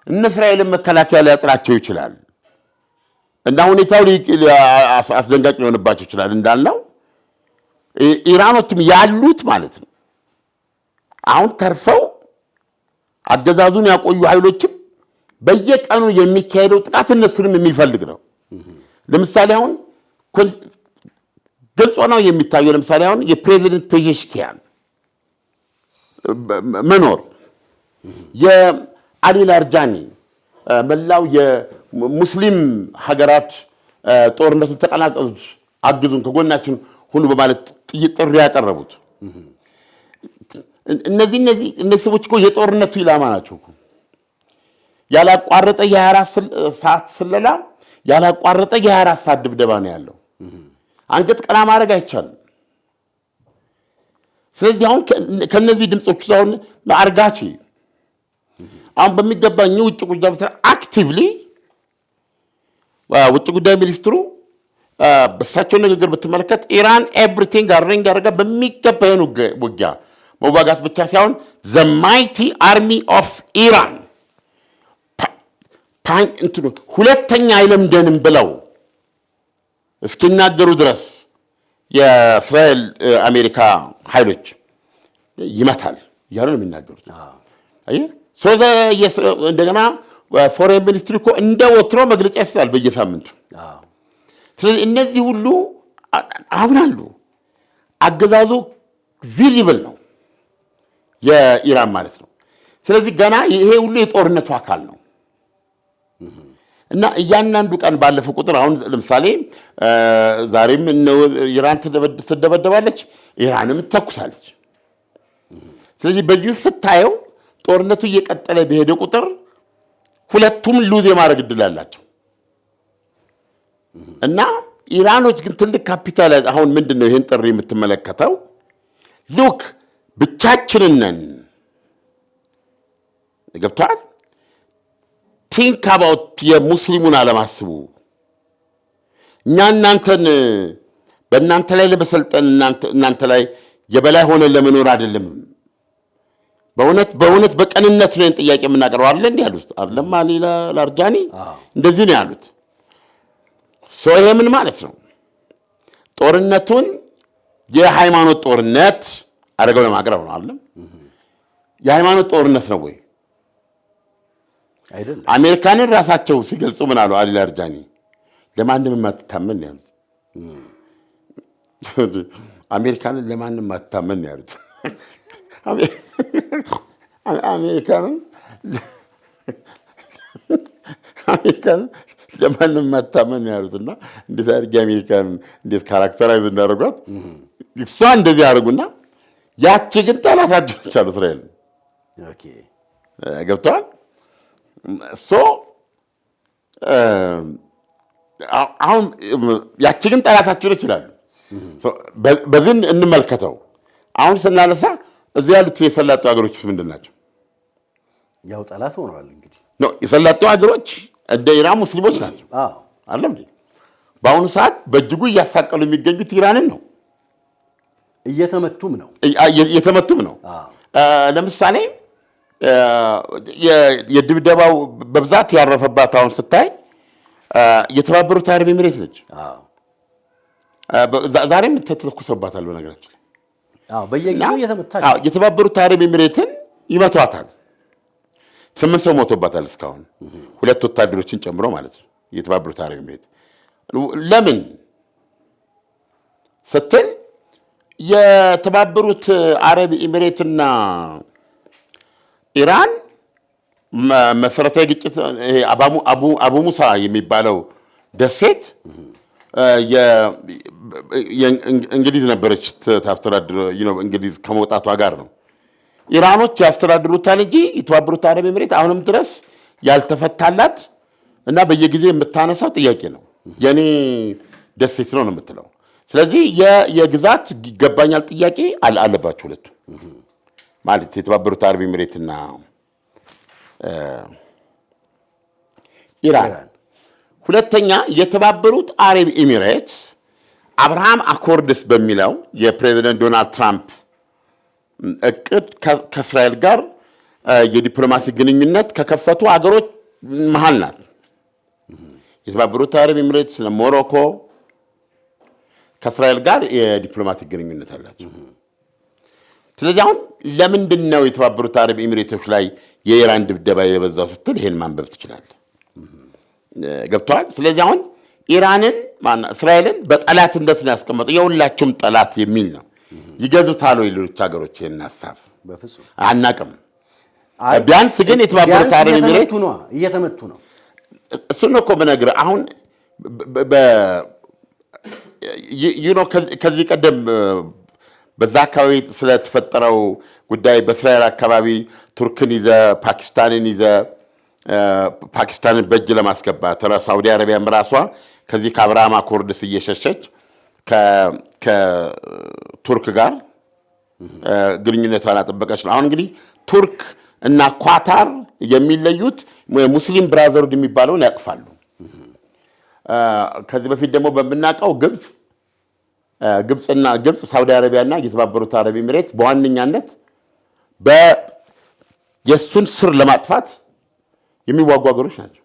እነ እስራኤልን መከላከያ ሊያጥራቸው ይችላል እና ሁኔታው አስደንጋጭ ሊሆንባቸው ይችላል። እንዳልነው ኢራኖችም ያሉት ማለት ነው አሁን ተርፈው አገዛዙን ያቆዩ ኃይሎችም በየቀኑ የሚካሄደው ጥቃት እነሱንም የሚፈልግ ነው። ለምሳሌ አሁን ግልጽ ነው የሚታየው። ለምሳሌ አሁን የፕሬዚደንት ፔዜሽኪያን መኖር የአሊ ላርጃኒ መላው የሙስሊም ሀገራት ጦርነቱን ተቀላቀሉት፣ አግዙን፣ ከጎናችን ሁኑ በማለት ጥሪ ያቀረቡት እነዚህ ሰዎች እኮ የጦርነቱ ኢላማ ናቸው እኮ። ያላቋረጠ የ24 ሰዓት ስለላ፣ ያላቋረጠ የ24 ሰዓት ድብደባ ነው ያለው። አንገት ቀና ማድረግ አይቻልም። ስለዚህ አሁን ከነዚህ ድምጾች አሁን አርጋቺ አሁን በሚገባኝ ውጭ ጉዳይ ሚኒስትር አክቲቭሊ ውጭ ጉዳይ ሚኒስትሩ በሳቸው ንግግር ብትመለከት ኢራን ኤቭሪቲንግ አሬንጅ አድርጋ በሚገባ ይሄን ውጊያ መዋጋት ብቻ ሳይሆን ዘ ማይቲ አርሚ ኦፍ ኢራን ሁለተኛ አይለምደንም ብለው እስኪናገሩ ድረስ የእስራኤል አሜሪካ ኃይሎች ይመታል እያሉ ነው የሚናገሩት። እንደገና ፎሬን ሚኒስትሪ እኮ እንደ ወትሮ መግለጫ ይሰጣል በየሳምንቱ። ስለዚህ እነዚህ ሁሉ አሁን አሉ። አገዛዙ ቪዚብል ነው የኢራን ማለት ነው። ስለዚህ ገና ይሄ ሁሉ የጦርነቱ አካል ነው እና እያንዳንዱ ቀን ባለፈ ቁጥር አሁን ለምሳሌ ዛሬም ኢራን ትደበደባለች፣ ኢራንም ትተኩሳለች። ስለዚህ በዚህ ስታየው ጦርነቱ እየቀጠለ በሄደ ቁጥር ሁለቱም ሉዝ የማድረግ እድል አላቸው እና ኢራኖች ግን ትልቅ ካፒታል አሁን ምንድነው ይሄን ጥሪ የምትመለከተው ሉክ ብቻችንን ነን ገብቷል። ቲንክ አባውት የሙስሊሙን አለማስቡ እኛ በእናንተ ላይ ለመሰልጠን እናንተ ላይ የበላይ ሆነን ለመኖር አይደለም። በእውነት በቀንነት ነው ጥያቄ የምናቀርበው አለ እንዴ ያሉት አይደለም አሊ ላርጃኒ እንደዚህ ነው ያሉት። ይሄ ምን ማለት ነው? ጦርነቱን የሃይማኖት ጦርነት አድርገው ለማቅረብ ነው አይደለም። የሃይማኖት ጦርነት ነው ወይ አይደለም? አሜሪካንን ራሳቸው ሲገልጹ ምን አሉ አሊ ላርጃኒ? ለማንም የማትታመን ነው ያሉት። አሜሪካንን ለማንም የማትታመን ነው ያሉት። አሜሪካንን ለማንም የማትታመን ነው ያሉትና እንዴት አድርጌ አሜሪካንን እንዴት ካራክተራይዝ እንዳደረጓት እሷ እንደዚህ አድርጉና ያቺ ግን ጠላት አድርገች አሉ እስራኤል። ኦኬ ገብተዋል። አሁን ያቺ ግን ጠላታችን ይችላሉ። በዚህ እንመልከተው። አሁን ስናነሳ እዚህ ያሉት የሰላጡ ሀገሮች ምንድን ናቸው? ያው ጠላት ሆነዋል። እንግዲህ የሰላጡ ሀገሮች እንደ ኢራን ሙስሊሞች ናቸው አይደል? በአሁኑ ሰዓት በእጅጉ እያሳቀሉ የሚገኙት ኢራንን ነው። እየተመቱም ነው። ለምሳሌ የድብደባው በብዛት ያረፈባት አሁን ስታይ የተባበሩት አረብ ኤሚሬት ነች። ዛሬም ተተኩሰባታል። በነገራችን በየጊዜው እየተመታች የተባበሩት አረብ ኤሚሬትን ይመቷታል። 8 ሰው ሞቶባታል እስካሁን 2 ወታደሮችን ጨምሮ ማለት ነው። የተባበሩት አረብ ኤሚሬት ለምን ስትል የተባበሩት አረብ ኤሚሬትና ኢራን መሰረታዊ ግጭት አቡ ሙሳ የሚባለው ደሴት እንግሊዝ ነበረች ታስተዳድር። እንግሊዝ ከመውጣቷ ጋር ነው ኢራኖች ያስተዳድሩታል እንጂ የተባበሩት አረብ ኤሚሬት አሁንም ድረስ ያልተፈታላት እና በየጊዜው የምታነሳው ጥያቄ ነው። የኔ ደሴት ነው የምትለው። ስለዚህ የግዛት ይገባኛል ጥያቄ አለባቸው ሁለቱ ማለት የተባበሩት አረብ ኤሚሬትና ኢራን። ሁለተኛ የተባበሩት አረብ ኤሚሬትስ አብርሃም አኮርድስ በሚለው የፕሬዚደንት ዶናልድ ትራምፕ እቅድ ከእስራኤል ጋር የዲፕሎማሲ ግንኙነት ከከፈቱ አገሮች መሃል ናት። የተባበሩት አረብ ኤሚሬትስ፣ ሞሮኮ ከእስራኤል ጋር የዲፕሎማቲክ ግንኙነት አላቸው። ስለዚህ አሁን ለምንድን ነው የተባበሩት አረብ ኤሚሬቶች ላይ የኢራን ድብደባ የበዛው ስትል ይሄን ማንበብ ትችላለህ። ገብተዋል። ስለዚህ አሁን ኢራንን እስራኤልን በጠላትነት ነው ያስቀመጠው፣ የሁላቸውም ጠላት የሚል ነው። ይገዙታል ወይ ሌሎች ሀገሮች? ይሄን ሀሳብ በፍጹም አናቅም። ቢያንስ ግን የተባበሩት አረብ ኤሚሬት እየተመቱ ነው። እሱን እኮ ብነግርህ አሁን ከዚህ ቀደም በዛ አካባቢ ስለተፈጠረው ጉዳይ በእስራኤል አካባቢ ቱርክን ይዘ ፓኪስታንን ይዘ ፓኪስታንን በእጅ ለማስገባት ሳውዲ አረቢያም ራሷ ከዚህ ከአብርሃም አኮርድስ እየሸሸች ከቱርክ ጋር ግንኙነቷን አጠበቀች ነው። አሁን እንግዲህ ቱርክ እና ኳታር የሚለዩት ሙስሊም ብራዘርሁድ የሚባለውን ያቅፋሉ። ከዚህ በፊት ደግሞ በምናውቀው ግብፅ፣ ሳውዲ አረቢያና የተባበሩት አረብ ኤሚሬትስ በዋነኛነት የእሱን ስር ለማጥፋት የሚዋጉ ሀገሮች ናቸው።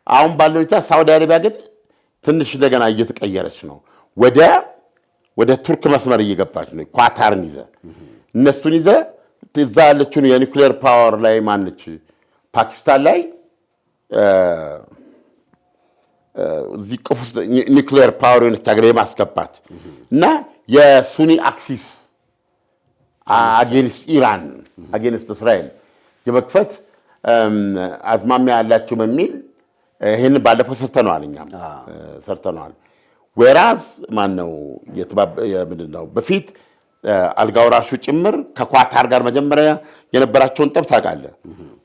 አሁን ባለው ሁኔታ ሳውዲ አረቢያ ግን ትንሽ እንደገና እየተቀየረች ነው። ወደ ቱርክ መስመር እየገባች ነው። ኳታርን ይዘ እነሱን ይዘ እዛ ያለችውን የኒውክሌር ፓወር ላይ ማነች ፓኪስታን ላይ እዚህ ቅፍ ውስጥ ኒውክሌር ፓወር የሆነች ሀገር የማስገባት እና የሱኒ አክሲስ አጌንስት ኢራን አጌንስት እስራኤል የመክፈት አዝማሚያ ያላቸው በሚል ይህን ባለፈው ሰርተነዋል፣ እኛም ሰርተነዋል። ወራዝ ማነው ምንድነው በፊት አልጋውራሹ ጭምር ከኳታር ጋር መጀመሪያ የነበራቸውን ጠብ ታውቃለህ።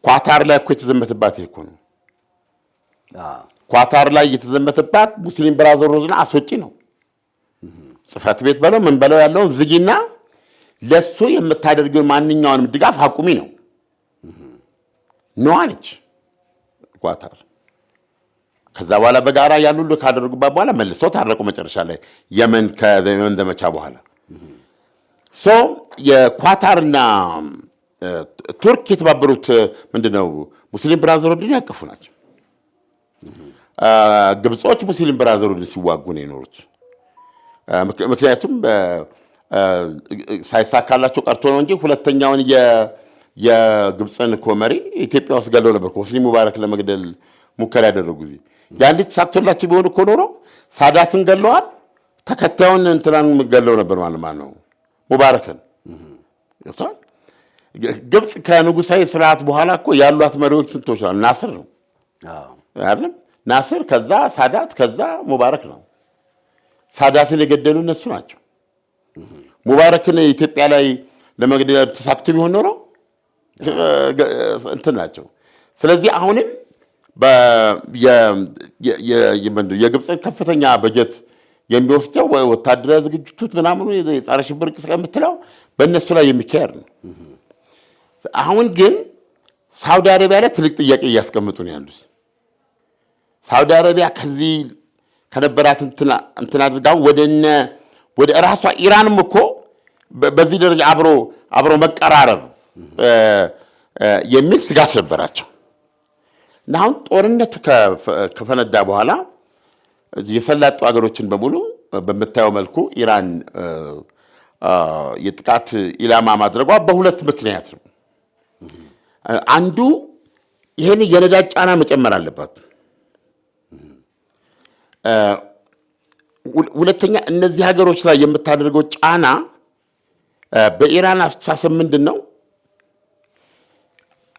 ኳታር ላይ እኮ የተዘመተባት ይሄ እኮ ነው። ኳታር ላይ የተዘመተባት ሙስሊም ብራዘርሁድን አስወጪ ነው። ጽህፈት ቤት በለው ምን በለው ያለውን ዝጊና ለሱ የምታደርገው ማንኛውንም ድጋፍ አቁሚ ነው ነዋለች ኳታር። ከዛ በኋላ በጋራ ያሉ ሁሉ ካደረጉባት በኋላ መልሰው ታረቁ። መጨረሻ ላይ የመን ከየመን ዘመቻ በኋላ የኳታርና ቱርክ የተባበሩት ምንድነው ሙስሊም ብራዘርሁድን ያቀፉ ናቸው። ግብጾች ሙስሊም ብራዘርሁድን ሲዋጉ ነው የኖሩት። ምክንያቱም ሳይሳካላቸው ቀርቶ ነው እንጂ ሁለተኛውን የግብፅን እኮ መሪ ኢትዮጵያ ውስጥ ገለው ነበር። ሙስሊም ሙባረክ ለመግደል ሙከራ ያደረጉ ጊዜ ያንዲት ተሳክቶላቸው ቢሆን እኮ ኖሮ ሳዳትን ገለዋል፣ ተከታዩን እንትናን ገለው ነበር ማለት ነው ሙባረክን። ግብፅ ከንጉሳዊ ስርዓት በኋላ እኮ ያሏት መሪዎች ስንቶች ናቸው? ናስር ነው አይደለም? ናስር፣ ከዛ ሳዳት፣ ከዛ ሙባረክ ነው። ሳዳትን የገደሉ እነሱ ናቸው። ሙባረክን ኢትዮጵያ ላይ ለመግደል ተሳክቶ ቢሆን ኖሮ እንትን ናቸው። ስለዚህ አሁንም የግብፅን ከፍተኛ በጀት የሚወስደው ወታደራዊ ዝግጅቱት ምናምኑ የጸረ ሽብር እንቅስቃሴ የምትለው በእነሱ ላይ የሚካሄድ ነው። አሁን ግን ሳውዲ አረቢያ ላይ ትልቅ ጥያቄ እያስቀምጡ ነው ያሉት። ሳውዲ አረቢያ ከዚህ ከነበራት እንትን አድርጋው ወደ ራሷ ኢራንም እኮ በዚህ ደረጃ አብሮ መቀራረብ የሚል ስጋት ነበራቸው እና አሁን ጦርነቱ ከፈነዳ በኋላ የሰላጡ ሀገሮችን በሙሉ በምታየው መልኩ ኢራን የጥቃት ኢላማ ማድረጓ በሁለት ምክንያት ነው። አንዱ ይህን የነዳጅ ጫና መጨመር አለባት። ሁለተኛ እነዚህ ሀገሮች ላይ የምታደርገው ጫና በኢራን አስተሳሰብ ምንድን ነው?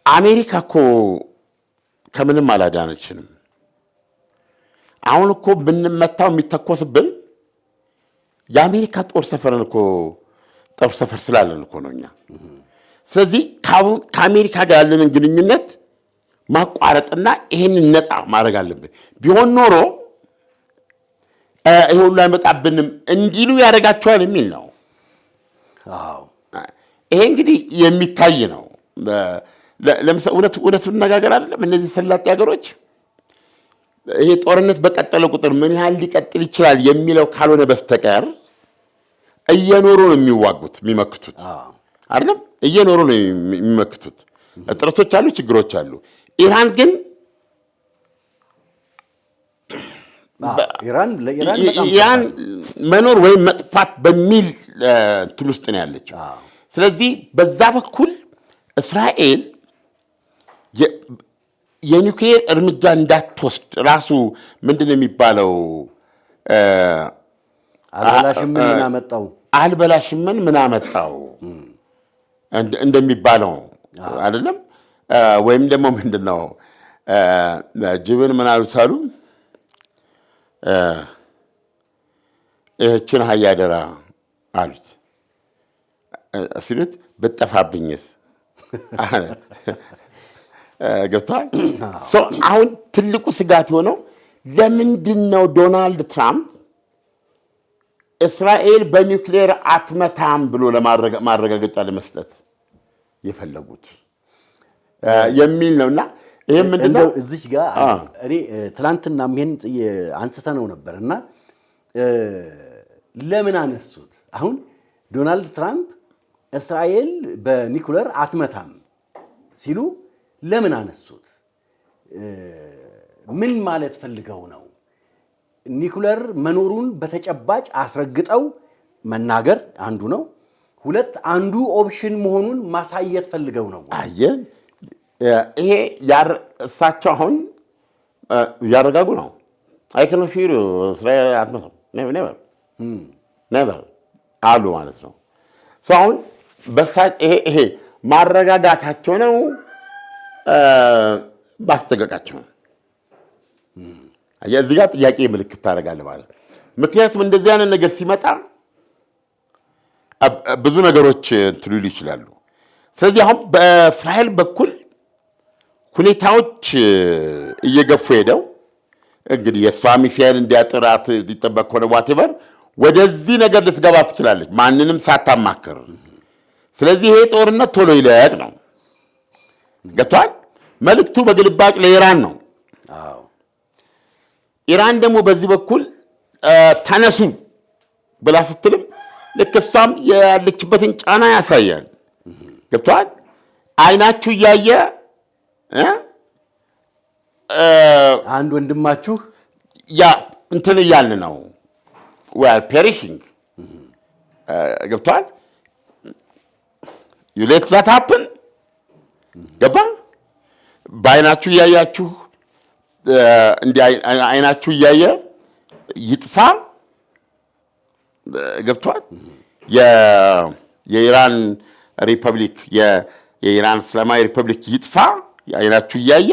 አሜሪካ እኮ ከምንም አላዳነችንም። አሁን እኮ ብንመታው የሚተኮስብን የአሜሪካ ጦር ሰፈርን እኮ ጦር ሰፈር ስላለን እኮ ነው እኛ። ስለዚህ ከአሜሪካ ጋር ያለንን ግንኙነት ማቋረጥና ይሄንን ነፃ ማድረግ አለብን። ቢሆን ኖሮ ይሄ ሁሉ አይመጣብንም እንዲሉ ያደርጋቸዋል የሚል ነው። ይሄ እንግዲህ የሚታይ ነው። ለምሳሌ እውነቱን ነጋገር አይደለም። እነዚህ ሰላጤ ሀገሮች ይሄ ጦርነት በቀጠለ ቁጥር ምን ያህል ሊቀጥል ይችላል የሚለው ካልሆነ በስተቀር እየኖሩ ነው የሚዋጉት የሚመክቱት አይደለም። እየኖሩ ነው የሚመክቱት። እጥረቶች አሉ፣ ችግሮች አሉ። ኢራን ግን ኢራን መኖር ወይም መጥፋት በሚል እንትን ውስጥ ነው ያለችው። ስለዚህ በዛ በኩል እስራኤል የኒውክሌር እርምጃ እንዳትወስድ ራሱ ምንድን ነው የሚባለው? አልበላሽምን ምን አመጣው እንደሚባለው አይደለም። ወይም ደግሞ ምንድን ነው ጅብን ምን አሉት አሉ ይህችን ሀያደራ አሉት ሲሉት ብጠፋብኝስ ገብቷል። አሁን ትልቁ ስጋት የሆነው ለምንድን ነው ዶናልድ ትራምፕ እስራኤል በኒውክሌር አትመታም ብሎ ማረጋገጫ ለመስጠት የፈለጉት የሚል ነውና ይሄ ምንድነው እዚህ ጋር እኔ ትላንትና ምን አንስተነው ነበርና ለምን አነሱት? አሁን ዶናልድ ትራምፕ እስራኤል በኒውክሌር አትመታም ሲሉ ለምን አነሱት? ምን ማለት ፈልገው ነው? ኒውክሌር መኖሩን በተጨባጭ አስረግጠው መናገር አንዱ ነው። ሁለት አንዱ ኦፕሽን መሆኑን ማሳየት ፈልገው ነው። አየህ ይሄ እሳቸው አሁን ያረጋጉ ነው። አይከነፊሩ እስራኤል አትመታም ኔቨር አሉ ማለት ነው። አሁን ይሄ ማረጋጋታቸው ነው ማስጠንቀቃቸው ነው። እዚህ ጋር ጥያቄ ምልክት ታደርጋለህ ማለት ምክንያቱም እንደዚህ አይነት ነገር ሲመጣ ብዙ ነገሮች እንትሉ ይችላሉ። ስለዚህ አሁን በእስራኤል በኩል ሁኔታዎች እየገፉ ሄደው እንግዲህ የእሷ ሚሳኤል እንዲያጥራት ሊጠበቅ ከሆነ ዋቴቨር ወደዚህ ነገር ልትገባ ትችላለች ማንንም ሳታማክር። ስለዚህ ይሄ ጦርነት ቶሎ ይለቅ ነው። ገብቷል? መልእክቱ በግልባጭ ለኢራን ነው። ኢራን ደግሞ በዚህ በኩል ተነሱ ብላ ስትልም ልክ እሷም ያለችበትን ጫና ያሳያል። ገብቷል? አይናችሁ እያየ አንድ ወንድማችሁ ያ እንትን እያልን ነው ፔሪሽንግ ገብቷል? you let that happen ገባ? በአይናችሁ እያያችሁ እንዲህ አይናችሁ እያየ ይጥፋ ገብቷል? የኢራን ሪፐብሊክ የኢራን እስላማዊ ሪፐብሊክ ይጥፋ አይናችሁ እያየ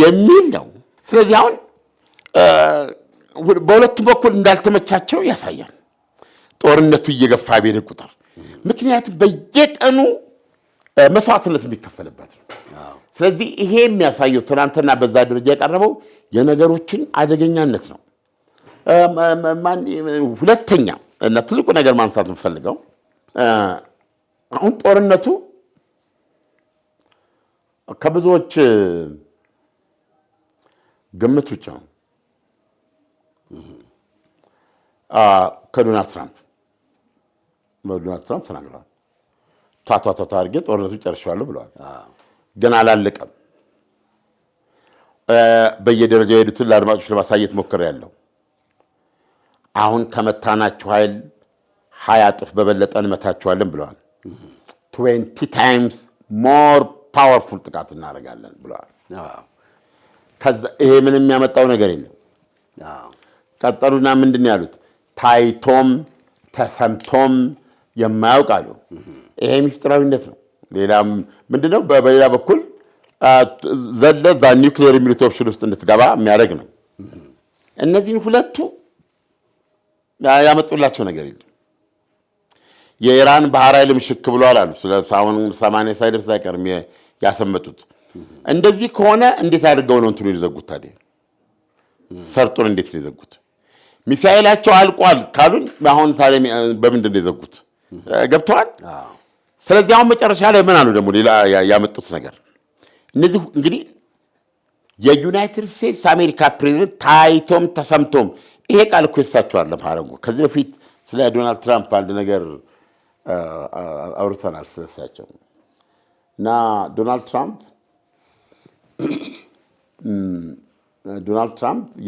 የሚል ነው። ስለዚህ አሁን በሁለቱም በኩል እንዳልተመቻቸው ያሳያል ጦርነቱ እየገፋ ቢሄድ ቁጥር። ምክንያቱም በየቀኑ መስዋዕትነት የሚከፈልበት ነው። ስለዚህ ይሄ የሚያሳየው ትናንትና በዛ ደረጃ የቀረበው የነገሮችን አደገኛነት ነው። ሁለተኛ እና ትልቁ ነገር ማንሳት የምፈልገው አሁን ጦርነቱ ከብዙዎች ግምት ውጭ ነው። ከዶናልድ ትራምፕ ተናግረዋል። ታቷ አድርጌ ጦርነቱ ጨርሼዋለሁ ብለዋል። ግን አላለቀም። በየደረጃው የሄዱትን ለአድማጮች ለማሳየት ሞክሬያለሁ። አሁን ከመታናችሁ ኃይል 20 እጥፍ በበለጠ እንመታችኋለን ብለዋል። 20 ታይምስ ሞር ፓወርፉል ጥቃት እናደርጋለን ብለዋል። ይሄ ምንም የሚያመጣው ነገር የለም። ቀጠሉና ምንድን ያሉት ታይቶም ተሰምቶም የማያውቅ አሉ። ይሄ ሚስጥራዊነት ነው። ሌላም ምንድነው? በሌላ በኩል ዘለዛ ኒውክሌር የሚሉት ኦፕሽን ውስጥ እንድትገባ የሚያደርግ ነው። እነዚህን ሁለቱ ያመጡላቸው ነገር የለም። የኢራን ባህር ኃይል ምሽክ ብሏል አሉ። ስለ ሳውን 80 ሳይደርስ አይቀርም ያሰመጡት። እንደዚህ ከሆነ እንዴት አድርገው ነው እንትኑ የዘጉት? ታዲያ ሰርጡን እንዴት ነው የዘጉት? ሚሳኤላቸው አልቋል ካሉን አሁን ታዲያ በምንድን ነው የዘጉት? ገብተዋል። ስለዚህ አሁን መጨረሻ ላይ ምን አሉ ደግሞ ሌላ ያመጡት ነገር እነዚህ እንግዲህ የዩናይትድ ስቴትስ አሜሪካ ፕሬዚደንት ታይቶም ተሰምቶም ይሄ ቃል እኮ ይሳቸዋል ለማረጉ ከዚህ በፊት ስለ ዶናልድ ትራምፕ አንድ ነገር አውርተናል ስለሳቸው እና ዶናልድ ትራምፕ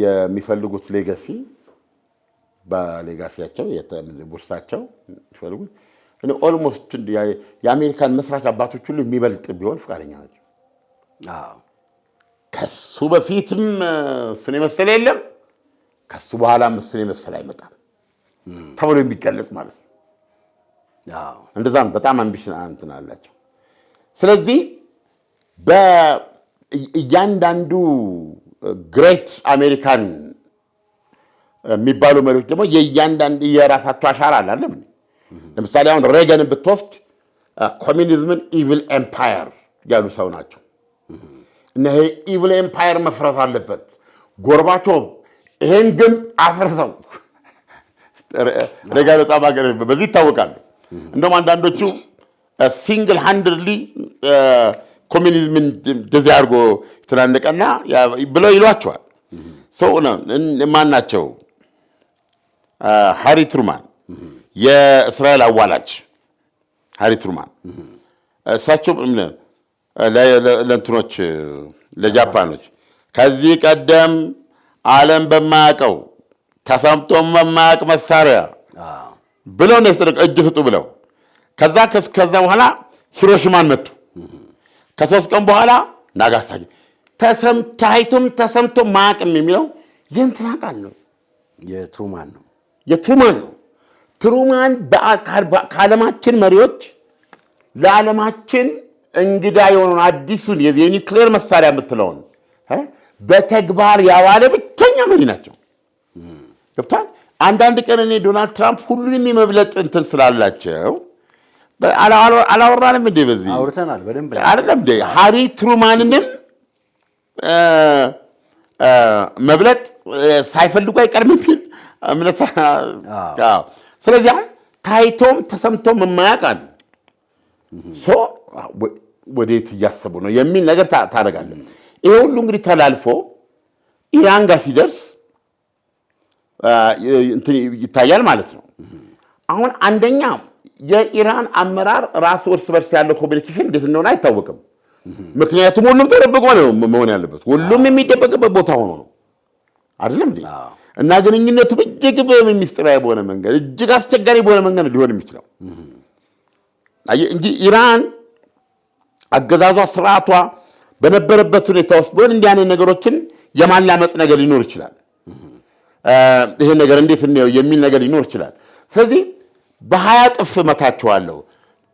የሚፈልጉት ሌጋሲ በሌጋሲያቸው የቡርሳቸው የሚፈልጉት ኦልሞስት የአሜሪካን መስራች አባቶች ሁሉ የሚበልጥ ቢሆን ፈቃደኛ ናቸው። ከሱ በፊትም እሱን የመሰለ የለም፣ ከሱ በኋላም እሱን የመሰለ አይመጣም ተብሎ የሚገለጽ ማለት ነው። እንደዛም በጣም አምቢሽን እንትን አላቸው። ስለዚህ በእያንዳንዱ ግሬት አሜሪካን የሚባሉ መሪዎች ደግሞ የእያንዳንዱ የራሳቸው አሻራ አላለም። ለምሳሌ አሁን ሬገንን ብትወስድ ኮሚኒዝምን ኢቪል ኤምፓየር ያሉ ሰው ናቸው። እና ይሄ ኢቪል ኤምፓየር መፍረስ አለበት። ጎርባቾቭ ይሄን ግን አፍርሰው ሬገን በጣም ሀገር በዚህ ይታወቃሉ። እንደውም አንዳንዶቹ ሲንግል ሃንድሊ ኮሚኒዝምን እንደዚህ አድርጎ የተናነቀና ብለው ይሏቸዋል። ማን ናቸው? ሃሪ ትሩማን የእስራኤል አዋላጅ ሃሪ ትሩማን እሳቸው ለእንትኖች ለጃፓኖች ከዚህ ቀደም ዓለም በማያውቀው ተሰምቶም በማያውቅ መሳሪያ ብለው ነው ያስጠነቀቁ፣ እጅ ስጡ ብለው። ከዛ በኋላ ሂሮሺማን መቱ። ከ3 ቀን በኋላ ናጋሳኪ። ታይቶም ተሰምቶም ማያውቅም የሚለው የእንትና ቃል ነው፣ የትሩማን ነው። ትሩማን ከዓለማችን መሪዎች ለዓለማችን እንግዳ የሆነውን አዲሱን የኒውክሌር መሳሪያ የምትለውን በተግባር ያዋለ ብቸኛ መሪ ናቸው። ገብቷል። አንዳንድ ቀን እኔ ዶናልድ ትራምፕ ሁሉንም የመብለጥ እንትን ስላላቸው አላወራንም እንዴ? በዚህ አውርተናል በደንብ አይደለም እንዴ? ሃሪ ትሩማንንም መብለጥ ሳይፈልጉ አይቀርም የሚል እምነት። ስለዚህ ታይቶም ተሰምቶም የማያውቃል ወዴት እያሰቡ ነው የሚል ነገር ታደርጋለህ። ይሄ ሁሉ እንግዲህ ተላልፎ ኢራን ጋር ሲደርስ ይታያል ማለት ነው። አሁን አንደኛ የኢራን አመራር ራሱ እርስ በርስ ያለው ኮሚኒኬሽን እንዴት እንደሆነ አይታወቅም። ምክንያቱም ሁሉም ተደብቆ ነው መሆን ያለበት። ሁሉም የሚደበቅበት ቦታ ሆኖ ነው አይደለም እንዴ? እና ግንኙነቱ እጅግ በሚስጥራዊ በሆነ መንገድ እጅግ አስቸጋሪ በሆነ መንገድ ሊሆን የሚችለው እንጂ ኢራን አገዛዟ ስርዓቷ በነበረበት ሁኔታ ውስጥ ቢሆን እንዲህ አይነት ነገሮችን የማላመጥ ነገር ሊኖር ይችላል። ይሄ ነገር እንዴት ነው የሚል ነገር ሊኖር ይችላል። ስለዚህ በ20 ጥፍ መታቸዋለሁ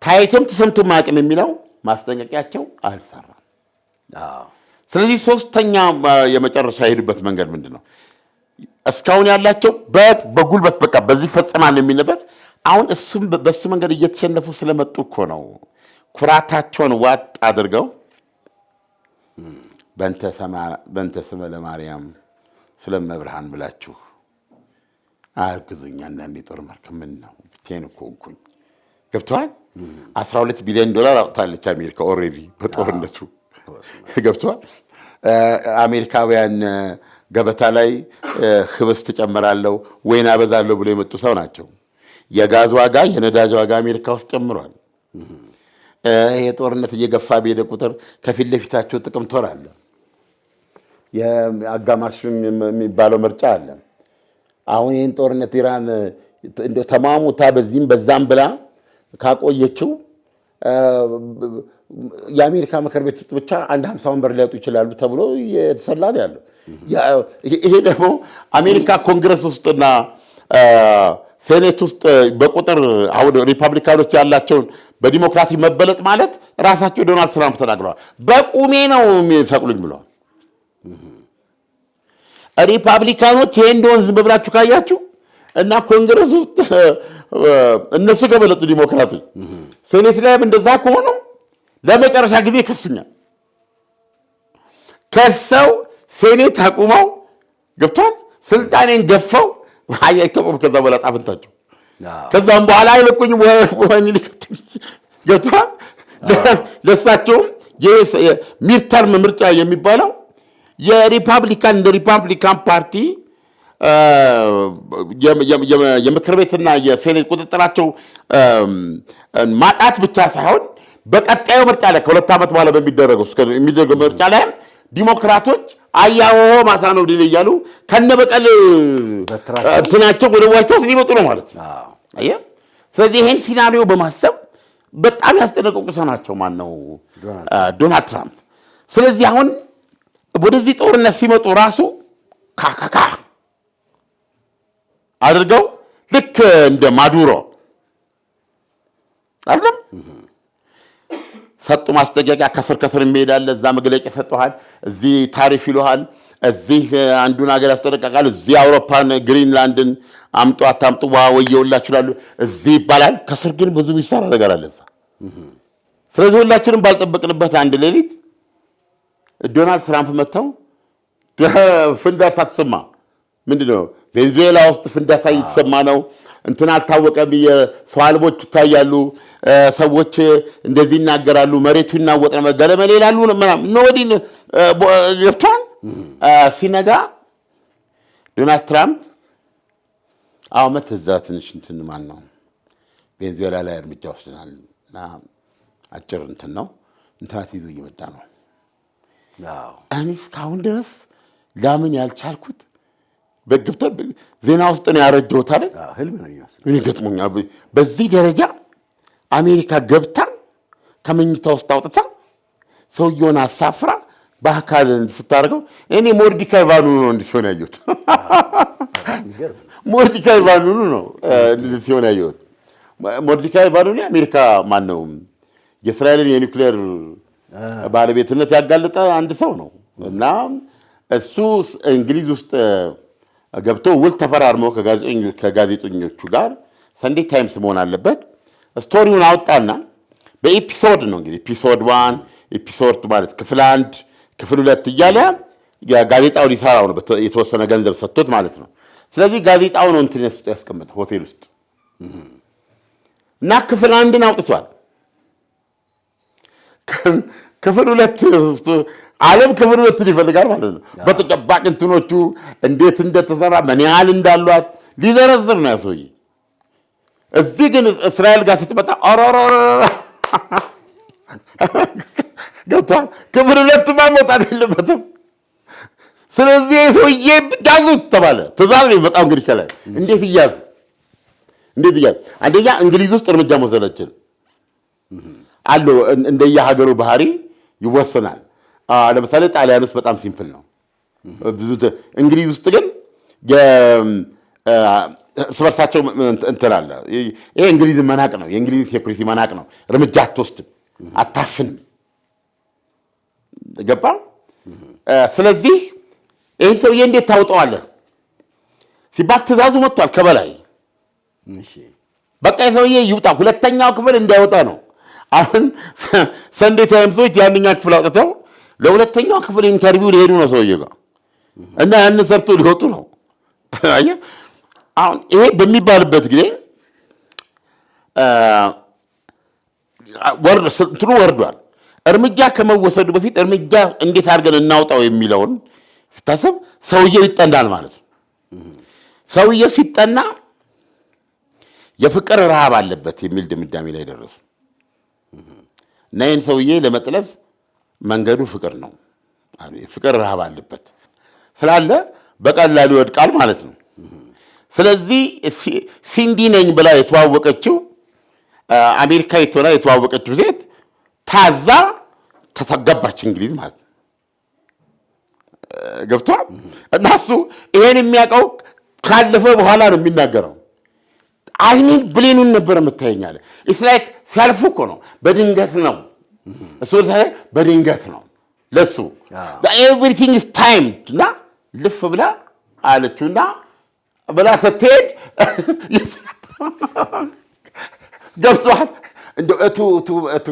ታይቶም ተሰምቶም ማቅም የሚለው ማስጠንቀቂያቸው አልሰራም። ስለዚህ ሶስተኛ የመጨረሻ የሄዱበት መንገድ ምንድነው? እስካሁን ያላቸው በጉልበት በቃ በዚህ ፈጽማል የሚል ነበር። አሁን እሱም በሱ መንገድ እየተሸነፉ ስለመጡ እኮ ነው ኩራታቸውን ዋጥ አድርገው በእንተ ስመ ለማርያም ስለመብርሃን ብላችሁ አግዙኝ። አንዳንድ የጦር መርከብ ምን ነው ብቻዬን እኮ እንኩኝ። ገብቶሃል? $12 ቢሊዮን አውጥታለች አሜሪካ ኦልሬዲ በጦርነቱ። ገብቶሃል? አሜሪካውያን ገበታ ላይ ህብስት ጨምራለሁ ወይን አበዛለሁ ብሎ የመጡ ሰው ናቸው። የጋዝ ዋጋ የነዳጅ ዋጋ አሜሪካ ውስጥ ጨምሯል። የጦርነት እየገፋ በሄደ ቁጥር ከፊት ለፊታቸው ጥቅም ቶር አለ። የአጋማሽ የሚባለው ምርጫ አለ። አሁን ይህን ጦርነት ኢራን እንደው ተማሙታ በዚህም በዛም ብላ ካቆየችው የአሜሪካ ምክር ቤት ውስጥ ብቻ 50 ወንበር ሊያጡ ይችላሉ ተብሎ የተሰላ ነው ያለው። ይሄ ደግሞ አሜሪካ ኮንግረስ ውስጥና ሴኔት ውስጥ በቁጥር አሁን ሪፐብሊካኖች ያላቸውን በዲሞክራሲ መበለጥ ማለት ራሳቸው ዶናልድ ትራምፕ ተናግረዋል። በቁሜ ነው የሚሰቅሉኝ ብለዋል። ሪፐብሊካኖች ይሄ እንደሆነ ዝም ብላችሁ ካያችሁ እና ኮንግረስ ውስጥ እነሱ ከበለጡ ዲሞክራቶች ሴኔት ላይም እንደዛ ከሆኑ ለመጨረሻ ጊዜ ይከሱኛል። ከሰው ሴኔት አቁመው ገብቷል ስልጣኔን ገፈው አይተቆም። ከዛ በኋላ ጣፍንታቸው ከዛም በኋላ አይለቁኝም ወይ ሊከቱ ገብቷል። ለሳቸውም ሚድተርም ምርጫ የሚባለው የሪፐብሊካን ፓርቲ የምክር ቤትና የሴኔት ቁጥጥራቸው ማጣት ብቻ ሳይሆን በቀጣዩ ምርጫ ላይ ከ2 ዓመት በኋላ በሚደረገው ምርጫ ላይ ዲሞክራቶች አያሆ ማታ ነው ድል እያሉ ከነበቀል እንትናቸው ወደ ዋይት ሃውስ ሊመጡ ነው ማለት ነው። አየህ፣ ስለዚህ ይሄን ሲናሪዮ በማሰብ በጣም ያስጠነቀቁ ሰው ናቸው። ማን ነው? ዶናልድ ትራምፕ። ስለዚህ አሁን ወደዚህ ጦርነት ሲመጡ ራሱ ካካካ አድርገው ልክ እንደ ማዱሮ አይደለም ሰጡ ማስጠንቀቂያ። ከስር የሚሄዳል፣ እዛ መግለጫ ሰጥቷል፣ እዚህ ታሪፍ ይሉሃል፣ እዚህ አንዱን ሀገር ያስጠነቅቃል፣ እዚህ አውሮፓን ግሪንላንድን አምጡ አታምጡ ወየውላችሁ ይላሉ፣ እዚህ ይባላል። ከስር ግን ብዙ የሚሰራ ነገር አለ እዛ። ስለዚህ ሁላችንም ባልጠበቅንበት አንድ ሌሊት ዶናልድ ትራምፕ መጥተው ፍንዳታ ተሰማ። ምንድነው? ቬንዙዌላ ውስጥ ፍንዳታ እየተሰማ ነው። እንትን አልታወቀም። የሰው አልቦች ይታያሉ፣ ሰዎች እንደዚህ ይናገራሉ፣ መሬቱ ይናወጥ ነው ገለመሌ ይላሉ ምናምን ነው። ወዲህ ገብቷል። ሲነጋ ዶናልድ ትራምፕ አመት እዛ ትንሽ እንትን ማን ነው ቬንዙዌላ ላይ እርምጃ ወስደናል እና አጭር እንትን ነው እንትናት ይዞ እየመጣ ነው። እኔ እስካሁን ድረስ ለምን ያልቻልኩት በግብታ ዜና ውስጥ ነው ያረጀሁት አይደል? ህልም ነው የሚመስለው። እኔ ገጥሞኛል። በዚህ ደረጃ አሜሪካ ገብታ ከመኝታ ውስጥ አውጥታ ሰውየውን አሳፍራ በአካል ስታደርገው እኔ ሞርዲካይ ቫኑኑ ነው እንዲህ ሲሆን ያየሁት። ሞርዲካይ ቫኑኑ ነው እንዲህ ሲሆን ያየሁት። ሞርዲካይ ቫኑኑ አሜሪካ ማን ነው የእስራኤልን የኒውክሌር ባለቤትነት ያጋለጠ አንድ ሰው ነው እና እሱ እንግሊዝ ውስጥ ገብቶ ውል ተፈራርመው ከጋዜጠኞቹ ጋር ሰንዴ ታይምስ መሆን አለበት። ስቶሪውን አወጣና በኤፒሶድ ነው እንግዲህ ኤፒሶድ 1 ኤፒሶድ 2 ማለት ክፍል 1 ክፍል 2 እያለ ጋዜጣው ሊሰራው ነው የተወሰነ ገንዘብ ሰጥቶት ማለት ነው። ስለዚህ ጋዜጣው ነው እንትን ያስቀመጠው ሆቴል ውስጥ እና ክፍል 1ን አውጥቷል። ክፍል 2 ዓለም ክፍል 2 ይፈልጋል ማለት ነው። በተጨባጭ እንትኖቹ እንዴት እንደተሰራ ምን ያህል እንዳሏት ሊዘረዝር ነው ያሰውዬ። እዚህ ግን እስራኤል ጋር ስትመጣ ኦሮሮ ገብቷል። ክፍል 2 ማውጣት የለበትም። ስለዚህ ሰውዬ ያዙት ተባለ። ትእዛዝ ነው የመጣው እንግዲህ ከላይ እንዴት ይያዝ አንደኛ እንግሊዝ ውስጥ እርምጃ መውሰዳችን አለው እንደየሀገሩ ባህሪ ይወሰናል። ለምሳሌ ጣሊያን ውስጥ በጣም ሲምፕል ነው ብዙ። እንግሊዝ ውስጥ ግን እርስ በርሳቸው እንትን አለ። ይሄ እንግሊዝን መናቅ ነው፣ የእንግሊዝ ሴኩሪቲ መናቅ ነው። እርምጃ አትወስድም፣ አታፍንም። ገባ? ስለዚህ ይህ ሰውዬ እንዴት ታውጠዋለህ ሲባል ትእዛዙ መጥቷል ከበላይ። በቃ የሰውዬ ይውጣ፣ ሁለተኛው ክፍል እንዳይወጣ ነው። አሁን ሰንዴ ታይምሶች ያንኛው ክፍል አውጥተው ለሁለተኛው ክፍል ኢንተርቪው ሊሄዱ ነው ሰውዬው ጋር እና ያንን ሰርቶ ሊወጡ ነው። አየህ፣ አሁን ይሄ በሚባልበት ጊዜ እንትኑ ወርዷል። እርምጃ ከመወሰዱ በፊት እርምጃ እንዴት አድርገን እናውጣው የሚለውን ስታሰብ ሰውዬው ይጠናል ማለት ነው። ሰውዬው ሲጠና የፍቅር ረሃብ አለበት የሚል ድምዳሜ ላይ ደረሱ እና ይህን ሰውዬ ለመጥለፍ መንገዱ ፍቅር ነው። ፍቅር ረሃብ አለበት ስላለ በቀላሉ ይወድቃል ማለት ነው። ስለዚህ ሲንዲ ነኝ ብላ የተዋወቀችው አሜሪካዊት ሆና የተዋወቀችው ሴት ታዛ ተገባች እንግሊዝ ማለት ነው። ገብቷል። እና እሱ ይሄን የሚያውቀው ካለፈ በኋላ ነው የሚናገረው። አይኔን ብሌኑን ነበር የምታየኛለ። ኢትስ ላይክ ሲያልፉ እኮ ነው፣ በድንገት ነው እሱ በድንገት ነው ለሱ ኤቭሪቲንግ ኢዝ ታይምድ እና ልፍ ብላ አለችውና ብላ ስትሄድ ገብቷል። እንደው እቱ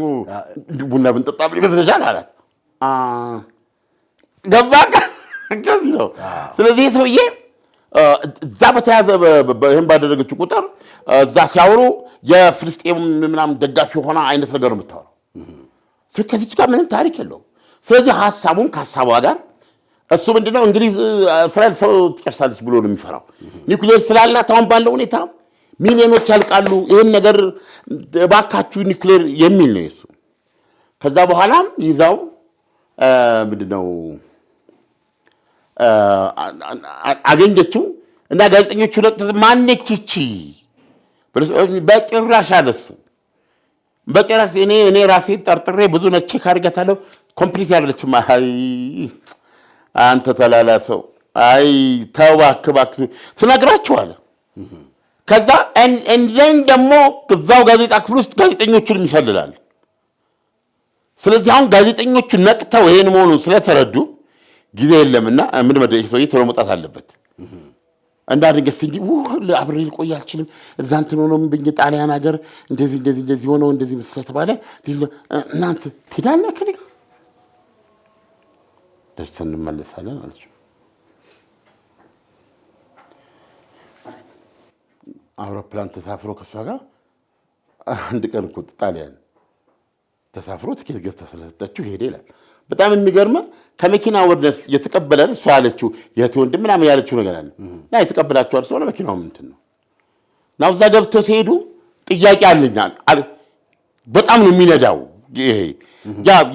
ቡና ብንጠጣ ብል ይመስልሻል አላት። ገባ ከዚህ ነው። ስለዚህ ሰውዬ እዛ በተያዘ ይህን ባደረገችው ቁጥር እዛ ሲያወሩ የፍልስጤም ምናምን ደጋፊ ሆና አይነት ነገር የምታወራው ከዚች ጋር ምንም ታሪክ የለውም። ስለዚህ ሀሳቡን ከሀሳቧ ጋር እሱ ምንድነው እንግሊዝ እስራኤል ሰው ትጨርሳለች ብሎ ነው የሚፈራው። ኒውክሌር ስላላት አሁን ባለው ሁኔታ ሚሊዮኖች ያልቃሉ፣ ይሄን ነገር ባካችሁ ኒውክሌር የሚል ነው እሱ። ከዛ በኋላ ይዛው ምንድነው አገኘችው እና ጋዜጠኞቹ ማነች ይቺ በጭራሽ አለሱ በጭራሽ እኔ ራሴ ጠርጥሬ ብዙ ነች ካርገታለሁ ኮምፕሊት ያለችም አይ አንተ ተላላ ሰው አይ ተዋክባክ ትነግራቸዋለህ። ከዛ እንደን ደግሞ እዛው ጋዜጣ ክፍል ውስጥ ጋዜጠኞቹን ይሰልላል። ስለዚህ አሁን ጋዜጠኞቹ ነቅተው ይሄን መሆኑን ስለተረዱ ጊዜ የለምና ምን መደረግ ሰውዬ ቶሎ መውጣት አለበት። እንዳድርገስ እንጂ አብሬ ልቆይ አልችልም እዛ እንትን ሆኖ ምን ጣሊያን ሀገር እንደዚህ ሆኖ እንደዚህ ስለተባለ እናንተ ትሄዳለህ ከኔ ጋር ደርሰን እንመለሳለን አለች። አውሮፕላን ተሳፍሮ ከሷ ጋር አንድ ቀን እኮ ጣሊያን ተሳፍሮ ትኬት ገዝታ ስለሰጠችው ሄደ ይላል። በጣም የሚገርመው ከመኪና ወርደስ የተቀበለን እሷ ያለችው የት ወንድም ምናምን ያለችው ነገር አለ እና የተቀበላችኋል ሰው ለመኪናው ምንድን ነው ናው እዛ ገብተው ሲሄዱ ጥያቄ አለኛል። በጣም ነው የሚነዳው ይሄ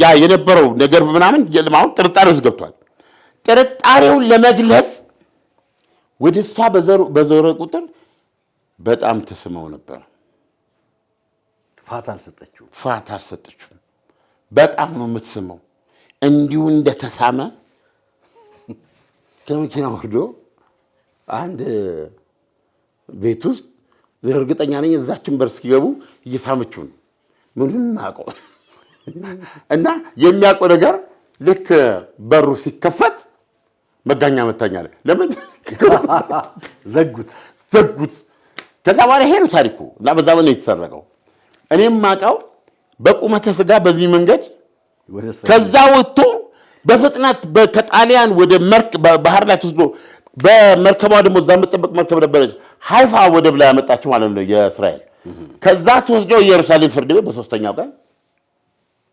ያ የነበረው ነገር ምናምን አሁን ጥርጣሬ ውስጥ ገብቷል። ጥርጣሬውን ለመግለጽ ወደ እሷ በዞረ ቁጥር በጣም ተስመው ነበር። ፋታ አልሰጠችው። በጣም ነው የምትስመው። እንዲሁ እንደተሳመ ከመኪና ወርዶ አንድ ቤት ውስጥ እርግጠኛ ነኝ እዛችን በር እስኪገቡ እየሳመችው ነው። ምንም አውቀው እና የሚያውቀው ነገር ልክ በሩ ሲከፈት መጋኛ መታኛለ። ለምን ዘጉት። ከዛ በኋላ ይሄ ነው ታሪኩ እና በዛ ነው የተሰረቀው። እኔም ማውቀው በቁመተ ስጋ በዚህ መንገድ ከዛ ወጥቶ በፍጥነት ከጣሊያን ወደ ባህር ላይ ተወስዶ በመርከቧ ደግሞ እዛ የምትጠብቅ መርከብ ነበረች ሃይፋ ወደብ ላይ ያመጣችው ማለት ነው የእስራኤል። ከዛ ተወስዶ ኢየሩሳሌም ፍርድ ቤት በሶስተኛው ቀን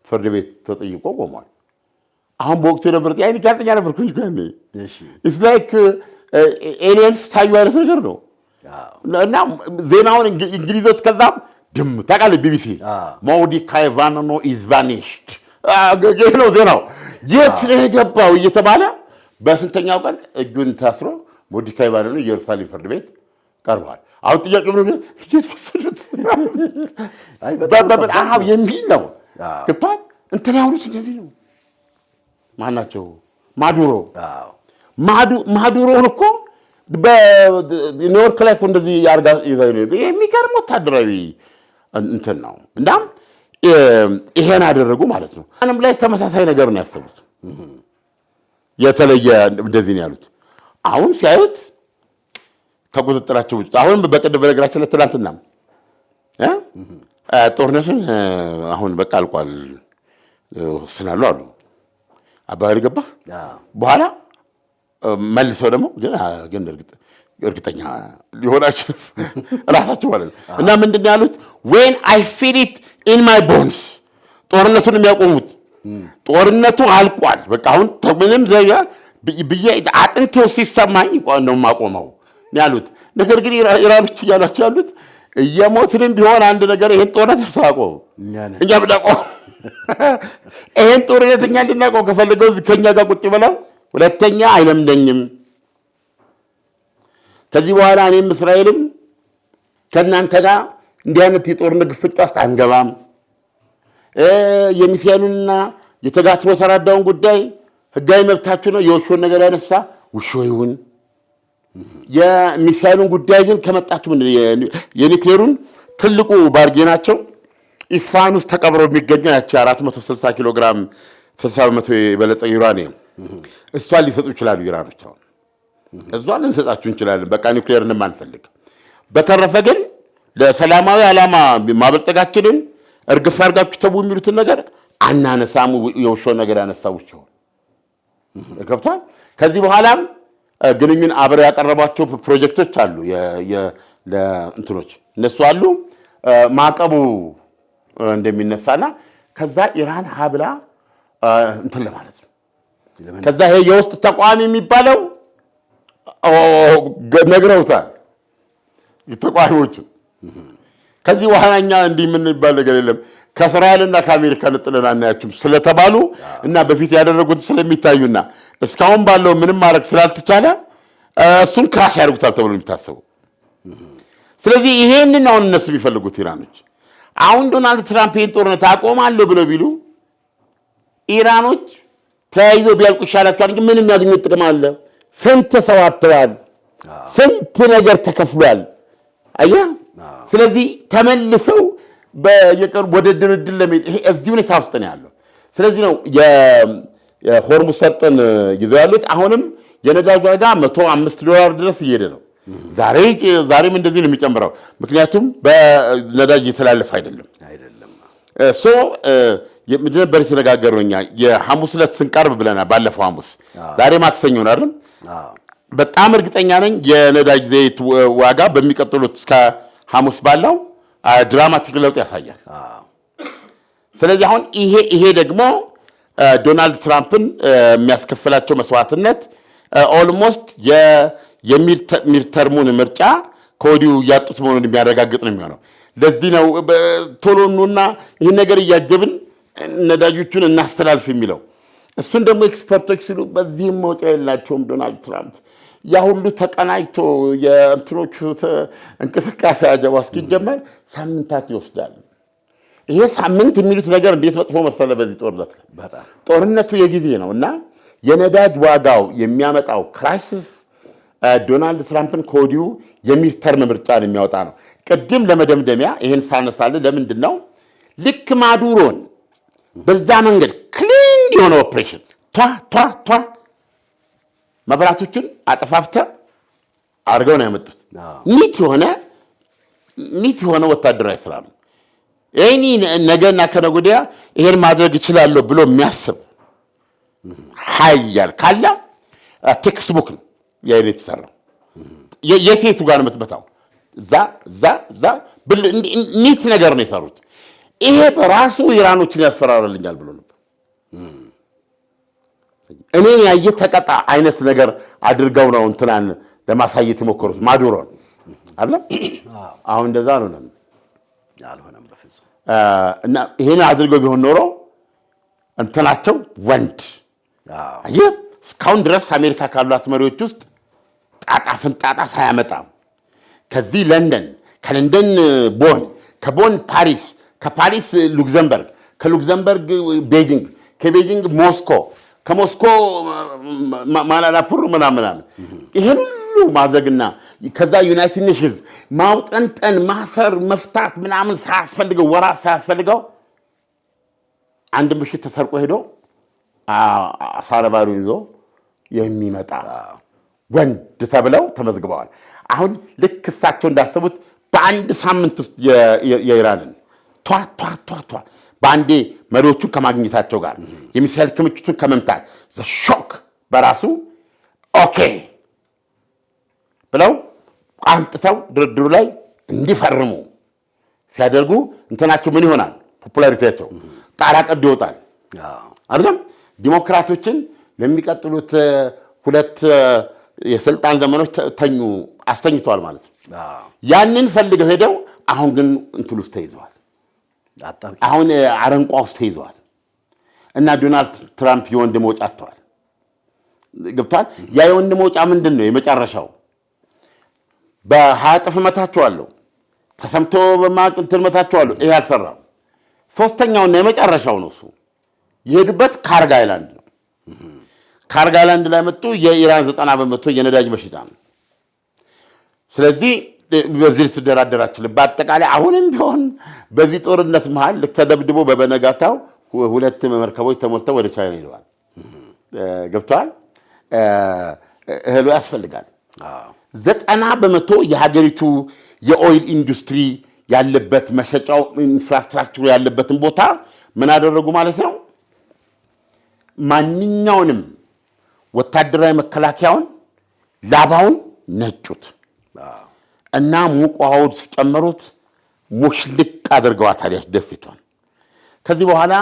ፍርድ ቤት ተጠይቆ ቆሟል። አሁን በወቅቱ የነበረ ያይን ጋዜጠኛ ነበርኩኝ ጋኔ ኢትስ ላይክ ኤሊየንስ ታዩ አይነት ነገር ነው እና ዜናውን እንግሊዞች ከዛ ድም ታውቃለህ ቢቢሲ ሞርዲካይ ቫኖ ኢዝ ቫኒሽድ ነው ዜናው የት ነው የገባው እየተባለ በስንተኛው ቀን እጁን ታስሮ ሞርዲካይ ቫኖ ኢየሩሳሌም ፍርድ ቤት ቀርቧል። አሁን ጥያቄ ምን ነው እንዴት ወሰዱት? በጣም የሚል ነው ግባን እንትን ያሉት እንደዚህ ነው። ማናቸው ማዱሮን እኮ በኒውዮርክ ላይ እኮ እንደዚህ ያርጋ ይዘው የሚገርም ወታደራዊ እንትን ነው። እንዳም ይሄን አደረጉ ማለት ነው። ዓለም ላይ ተመሳሳይ ነገር ነው ያሰቡት። የተለየ እንደዚህ ነው ያሉት። አሁን ሲያዩት ከቁጥጥራቸው ውጭ አሁን በቀደም በነገራችን ላይ ትናንትና ጦርነቱን አሁን በቃ አልቋል ስናሉ አሉ አባሪ ገባ በኋላ መልሰው ደግሞ ግን እርግጠኛ ሊሆናችሁ ራሳቸው ማለት ነው። እና ምንድነው ያሉት when I feel it in my bones ጦርነቱን የሚያቆሙት ጦርነቱ አልቋል በቃ አሁን ምንም ዘያ ብዬ አጥንቴው ሲሰማኝ ነው ማቆመው ያሉት። ነገር ግን ኢራኖች እያሏቸው ያሉት እየሞትንም ቢሆን አንድ ነገር ይሄን ጦርነት ተሳቆም እኛ ብናቆም ይሄን ጦርነት እኛ እንድናቆም ከፈለገው ከኛ ጋር ቁጭ ብለው ሁለተኛ አይለምደኝም ከዚህ በኋላ እኔም እስራኤልም ከናንተ ጋር እንዲህ አይነት የጦርነት ግፍጫ ውስጥ አንገባም። የሚሳኤሉንና የተጋትሮ ተራዳውን ጉዳይ ህጋዊ መብታችሁ ነው። የውሾን ነገር ያነሳ ውሾ ይሁን። የሚሳኤሉን ጉዳይ ግን ከመጣችሁ ምን የኒውክሌሩን ትልቁ ባርጌናቸው ኢስፋሃን ውስጥ ተቀብሮ የሚገኘው ያቺ 460 ኪሎ ግራም 60% የበለጸ ዩራኒየም እሷን ሊሰጡ ይችላሉ ኢራኖች። አሁን እሷን ልንሰጣችሁ እንችላለን በቃ ኒውክሌርንም አንፈልግ። በተረፈ ግን ለሰላማዊ ዓላማ ማበልጸጋችንን እርግፍ አድርጋችሁ ተው የሚሉትን ነገር አናነሳም። የውሾ ነገር ያነሳው ይችላል ገብቷል። ከዚህ በኋላም ግንኙን አብረው ያቀረባቸው ፕሮጀክቶች አሉ ለእንትኖች እነሱ አሉ ማዕቀቡ እንደሚነሳና ከዛ ኢራን ሀብላ እንትን ለማለት ነው ከዛ ይሄ የውስጥ ተቋሚ የሚባለው ነግረውታል ተቋሚዎቹ። ከዚህ በኋላ እኛ እንዲህ የምንባል ነገር የለም ከእስራኤልና ከአሜሪካ ነጥለን አናያችሁም ስለተባሉ እና በፊት ያደረጉት ስለሚታዩና እስካሁን ባለው ምንም ማድረግ ስላልተቻለ እሱን ክራሽ ያደርጉታል ተብሎ የሚታሰቡ። ስለዚህ ይሄንን አሁን እነሱ የሚፈልጉት ኢራኖች አሁን ዶናልድ ትራምፕ ይህን ጦርነት አቆማለሁ ብለው ቢሉ ኢራኖች ተያይዘው ቢያልቁ ይሻላቸዋል እንጂ ምንም ያገኙት ጥቅም አለ? ስንት ሰው አጥተዋል፣ ስንት ነገር ተከፍሏል። አየህ። ስለዚህ ተመልሰው በየቀኑ ወደ ድርድር ለመሄድ ይሄ እዚህ ሁኔታ ውስጥ ነው ያለው። ስለዚህ ነው የሆርሙዝ ሰርጥን ይዘው ያሉት። አሁንም የነዳጅ ዋጋ $105 ድረስ እየሄደ ነው። ዛሬም እንደዚህ ነው የሚጨምረው፣ ምክንያቱም በነዳጅ እየተላለፈ አይደለም። ምንድን ነበር የተነጋገርነው እኛ የሐሙስ ዕለት ስንቀርብ ብለናል። ባለፈው ሐሙስ፣ ዛሬ ማክሰኞ ነው አይደል? በጣም እርግጠኛ ነኝ የነዳጅ ዘይት ዋጋ በሚቀጥሉት እስከ ሐሙስ ባለው ድራማቲክ ለውጥ ያሳያል። ስለዚህ አሁን ይሄ ደግሞ ዶናልድ ትራምፕን የሚያስከፍላቸው መስዋዕትነት ኦልሞስት የሚድተርሙን ምርጫ ከወዲሁ እያጡት መሆኑን የሚያረጋግጥ ነው የሚሆነው። ለዚህ ነው ቶሎ ኑና ይህን ነገር እያጀብን ነዳጆቹን እናስተላልፍ የሚለው። እሱን ደግሞ ኤክስፐርቶች ሲሉ በዚህም መውጫ የላቸውም። ዶናልድ ትራምፕ ያ ሁሉ ተቀናጅቶ የእንትኖቹ እንቅስቃሴ አጀባ እስኪጀመር ሳምንታት ይወስዳል። ይሄ ሳምንት የሚሉት ነገር እንዴት መጥፎ መሰለ። በዚህ ጦርነቱ የጊዜ ነው እና የነዳጅ ዋጋው የሚያመጣው ክራይሲስ ዶናልድ ትራምፕን ከወዲሁ የሚድተርም ምርጫን የሚያወጣ ነው። ቅድም ለመደምደሚያ ይህን ሳነሳልን ለምንድን ነው ልክ ማዱሮን በዛ መንገድ ክሊን የሆነ ኦፕሬሽን ቷ መብራቶችን አጠፋፍተ አድርገው ነው ያመጡት። ኒት የሆነ ወታደራዊ ስራ ነው። ይህኒ ነገና ከነገ ወዲያ ይሄን ማድረግ እችላለሁ ብሎ የሚያስብ ሀያል ካለ ቴክስቡክ ነው ያይን የተሰራው። የቴቱ ጋር ነው የምትመታው። ዛ ኒት ነገር ነው የሰሩት። ይሄ በራሱ ኢራኖችን ያስፈራራልኛል ብሎ ነበር። እኔን ያየ ተቀጣ አይነት ነገር አድርገው ነው እንትናን ለማሳየት የሞከሩት ማዱሮን አይደል? አሁን እንደዛ ነው አልሆነም በፍጹም። እና ይሄን አድርገው ቢሆን ኖሮ እንትናቸው ወንድ አየህ እስካሁን ድረስ አሜሪካ ካሏት መሪዎች ውስጥ ጣጣ ፍንጣጣ ሳያመጣ ከዚህ ለንደን፣ ከለንደን ቦን፣ ከቦን ፓሪስ፣ ከፓሪስ ሉክዘምበርግ፣ ከሉክዘምበርግ ቤጂንግ፣ ከቤጂንግ ሞስኮ፣ ከሞስኮ ማላላፑር ምናምን ይሄን ሁሉ ማድረግና ከዛ ዩናይትድ ኔሽንስ ማውጠንጠን ማሰር መፍታት ምናምን ሳያስፈልገው ወራት ሳያስፈልገው አንድ ምሽት ተሰርቆ ሄዶ ሳረባሩ ይዞ የሚመጣ ወንድ ተብለው ተመዝግበዋል። አሁን ልክ እሳቸው እንዳሰቡት በአንድ ሳምንት ውስጥ የኢራንን ቷ በአንዴ መሪዎቹን ከማግኘታቸው ጋር የሚሳኤል ክምችቱን ከመምታት ሾክ በራሱ ኦኬ ብለው ቋንጥተው ድርድሩ ላይ እንዲፈርሙ ሲያደርጉ እንትናቸው ምን ይሆናል? ፖፑላሪቲያቸው ጣራ ቀዶ ይወጣል አይደለም? ዲሞክራቶችን ለሚቀጥሉት 2 የስልጣን ዘመኖች አስተኝተዋል ማለት ነው። ያንን ፈልገው ሄደው አሁን ግን እንትን ውስጥ ተይዘዋል። አሁን አረንቋ ውስጥ ተይዘዋል እና ዶናልድ ትራምፕ የወንድ መውጫ አጥተዋል። ገብቷል? ያ የወንድ መውጫ ምንድን ነው? የመጨረሻው በ20 እጥፍ እመታቸዋለሁ፣ ተሰምቶ በማቅ እንትን እመታቸዋለሁ። ይሄ አልሰራም። ሶስተኛውና የመጨረሻው ነው። እሱ የሄዱበት ካርግ አይላንድ ነው። ካርግ አይላንድ ላይ መጡ። የኢራን 90% የነዳጅ መሽጫ ነው። ስለዚህ በዚህ ልትደራደራችል። በአጠቃላይ አሁንም ቢሆን በዚህ ጦርነት መሃል ልክ ተደብድቦ በበነጋታው 2 መርከቦች ተሞልተው ወደ ቻይና ሄደዋል። ገብተዋል። እህሉ ያስፈልጋል። 90% የሀገሪቱ የኦይል ኢንዱስትሪ ያለበት መሸጫው ኢንፍራስትራክቸሩ ያለበትን ቦታ ምን አደረጉ ማለት ነው? ማንኛውንም ወታደራዊ መከላከያውን ላባውን ነጩት እና ሙቅ ውሃውን ሲጨመሩት ሙሽልቅ አድርገዋታል ደሴቷን። ከዚህ በኋላ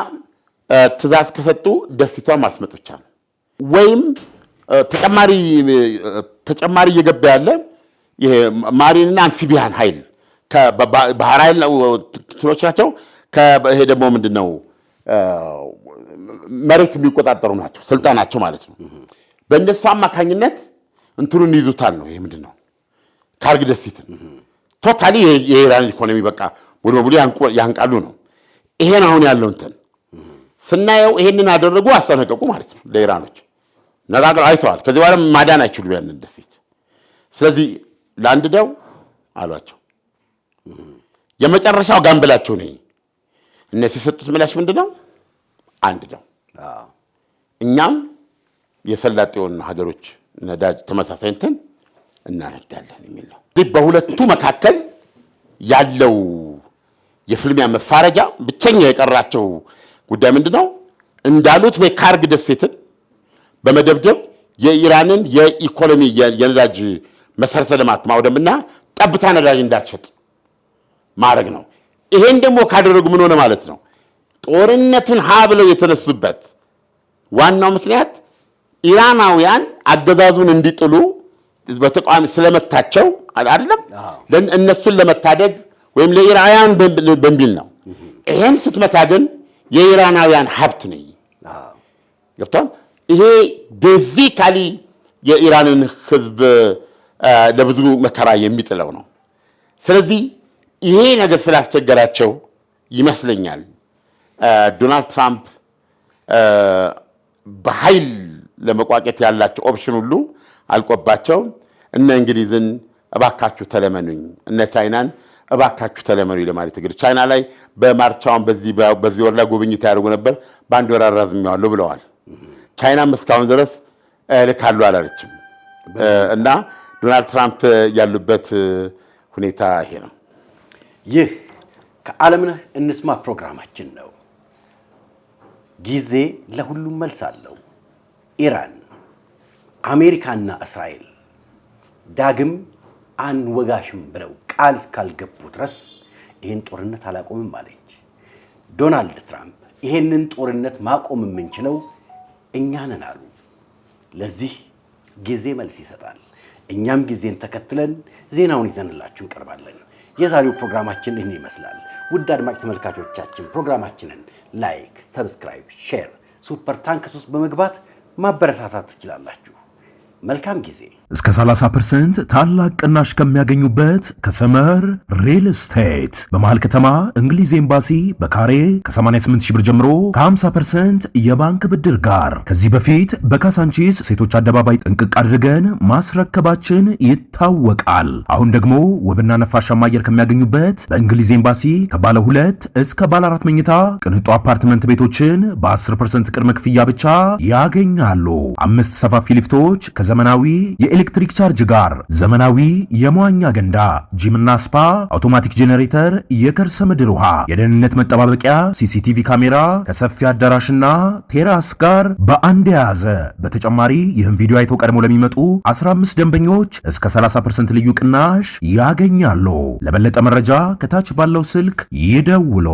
ትእዛዝ ከሰጡ ደሴቷን ማስመጥ ብቻ ነው። ወይም ተጨማሪ እየገባ ያለ ይሄ ማሪንና አምፊቢያን ኃይል ከባህር ኃይል ትሎች ናቸው። ይሄ ደግሞ ምንድነው መሬት የሚቆጣጠሩ ናቸው ስልጣናቸው ማለት ነው። በእነሱ አማካኝነት እንትኑን ይዙታል ነው። ይሄ ምንድነው ካርግ ደሴትን ቶታሊ የኢራን ኢኮኖሚ በቃ ሙሉ በሙሉ ያንቃሉ ነው። ይሄን አሁን ያለው እንትን ስናየው ይሄንን አደረጉ፣ አስጠነቀቁ ማለት ነው ለኢራኖች። ነጋግረው አይተዋል። ከዚህ በኋላ ማዳን አይችሉም ያንን ደሴት። ስለዚህ ለአንድ ደው አሏቸው። የመጨረሻው ጋምብላቸው ነው። እነሱ የሰጡት ምላሽ ምንድነው? አንድ ደው። እኛም የሰላጤውን ሀገሮች ነዳጅ ተመሳሳይ እንትን እናነዳለን የሚል ነው። በሁለቱ መካከል ያለው የፍልሚያ መፋረጃ ብቸኛ የቀራቸው ጉዳይ ምንድነው? እንዳሉት ወይ ካርግ ደሴትን በመደብደብ የኢራንን የኢኮኖሚ የነዳጅ መሰረተ ልማት ማውደምና ጠብታ ነዳጅ እንዳትሸጥ ማድረግ ነው። ይሄን ደግሞ ካደረጉ ምን ሆነ ማለት ነው? ጦርነቱን ብለው የተነሱበት ዋናው ምክንያት ኢራናውያን አገዛዙን እንዲጥሉ በተቃዋሚ ስለመታቸው አይደለም፣ እነሱን ለመታደግ ወይም ለኢራናውያን በሚል ነው። ይሄን ስትመታ ግን የኢራናውያን ሀብት ነው ገብቷል። ይሄ ቤዚካሊ የኢራንን ህዝብ ለብዙ መከራ የሚጥለው ነው። ስለዚህ ይሄ ነገር ስላስቸገራቸው ይመስለኛል ዶናልድ ትራምፕ በኃይል ለመቋጨት ያላቸው ኦፕሽን ሁሉ አልቆባቸው እነ እንግሊዝን እባካችሁ ተለመኑኝ፣ እነ ቻይናን እባካችሁ ተለመኑኝ ለማለት እንግዲህ ቻይና ላይ በማርቻውን በዚህ ወር ላይ ጉብኝት ያደርጉ ነበር። በአንድ ወር አራዝሜዋለሁ ብለዋል። ቻይናም እስካሁን ድረስ ልካሉ አላለችም። እና ዶናልድ ትራምፕ ያሉበት ሁኔታ ይሄ ነው። ይህ ከዓለምነህ እንስማ ፕሮግራማችን ነው። ጊዜ ለሁሉም መልስ አለው። ኢራን፣ አሜሪካና እስራኤል ዳግም አንወጋሽም ብለው ቃል እስካልገቡ ድረስ ይህን ጦርነት አላቆምም አለች። ዶናልድ ትራምፕ ይህንን ጦርነት ማቆም የምንችለው እኛ ነን አሉ። ለዚህ ጊዜ መልስ ይሰጣል። እኛም ጊዜን ተከትለን ዜናውን ይዘንላችሁ እንቀርባለን። የዛሬው ፕሮግራማችን ይህን ይመስላል። ውድ አድማጭ ተመልካቾቻችን ፕሮግራማችንን ላይክ፣ ሰብስክራይብ፣ ሼር ሱፐር ታንክስ ውስጥ በመግባት ማበረታታት ትችላላችሁ። መልካም ጊዜ። እስከ 30% ታላቅ ቅናሽ ከሚያገኙበት ከሰመር ሪል ስቴት በመሃል ከተማ እንግሊዝ ኤምባሲ በካሬ ከ88 ሺህ ብር ጀምሮ ከ50% የባንክ ብድር ጋር ከዚህ በፊት በካሳንቺስ ሴቶች አደባባይ ጥንቅቅ አድርገን ማስረከባችን ይታወቃል። አሁን ደግሞ ውብና ነፋሻማ አየር ከሚያገኙበት በእንግሊዝ ኤምባሲ ከባለ 2 እስከ ባለ 4 መኝታ ቅንጡ አፓርትመንት ቤቶችን በ10% ቅድመ ክፍያ ብቻ ያገኛሉ። 5 ሰፋፊ ሊፍቶች ከዘመናዊ የኤሌክትሪክ ቻርጅ ጋር ዘመናዊ የመዋኛ ገንዳ፣ ጂምና ስፓ፣ አውቶማቲክ ጄኔሬተር፣ የከርሰ ምድር ውሃ፣ የደህንነት መጠባበቂያ፣ ሲሲቲቪ ካሜራ ከሰፊ አዳራሽና ቴራስ ጋር በአንድ የያዘ። በተጨማሪ ይህን ቪዲዮ አይተው ቀድሞ ለሚመጡ 15 ደንበኞች እስከ 30% ልዩ ቅናሽ ያገኛሉ። ለበለጠ መረጃ ከታች ባለው ስልክ ይደውሉ።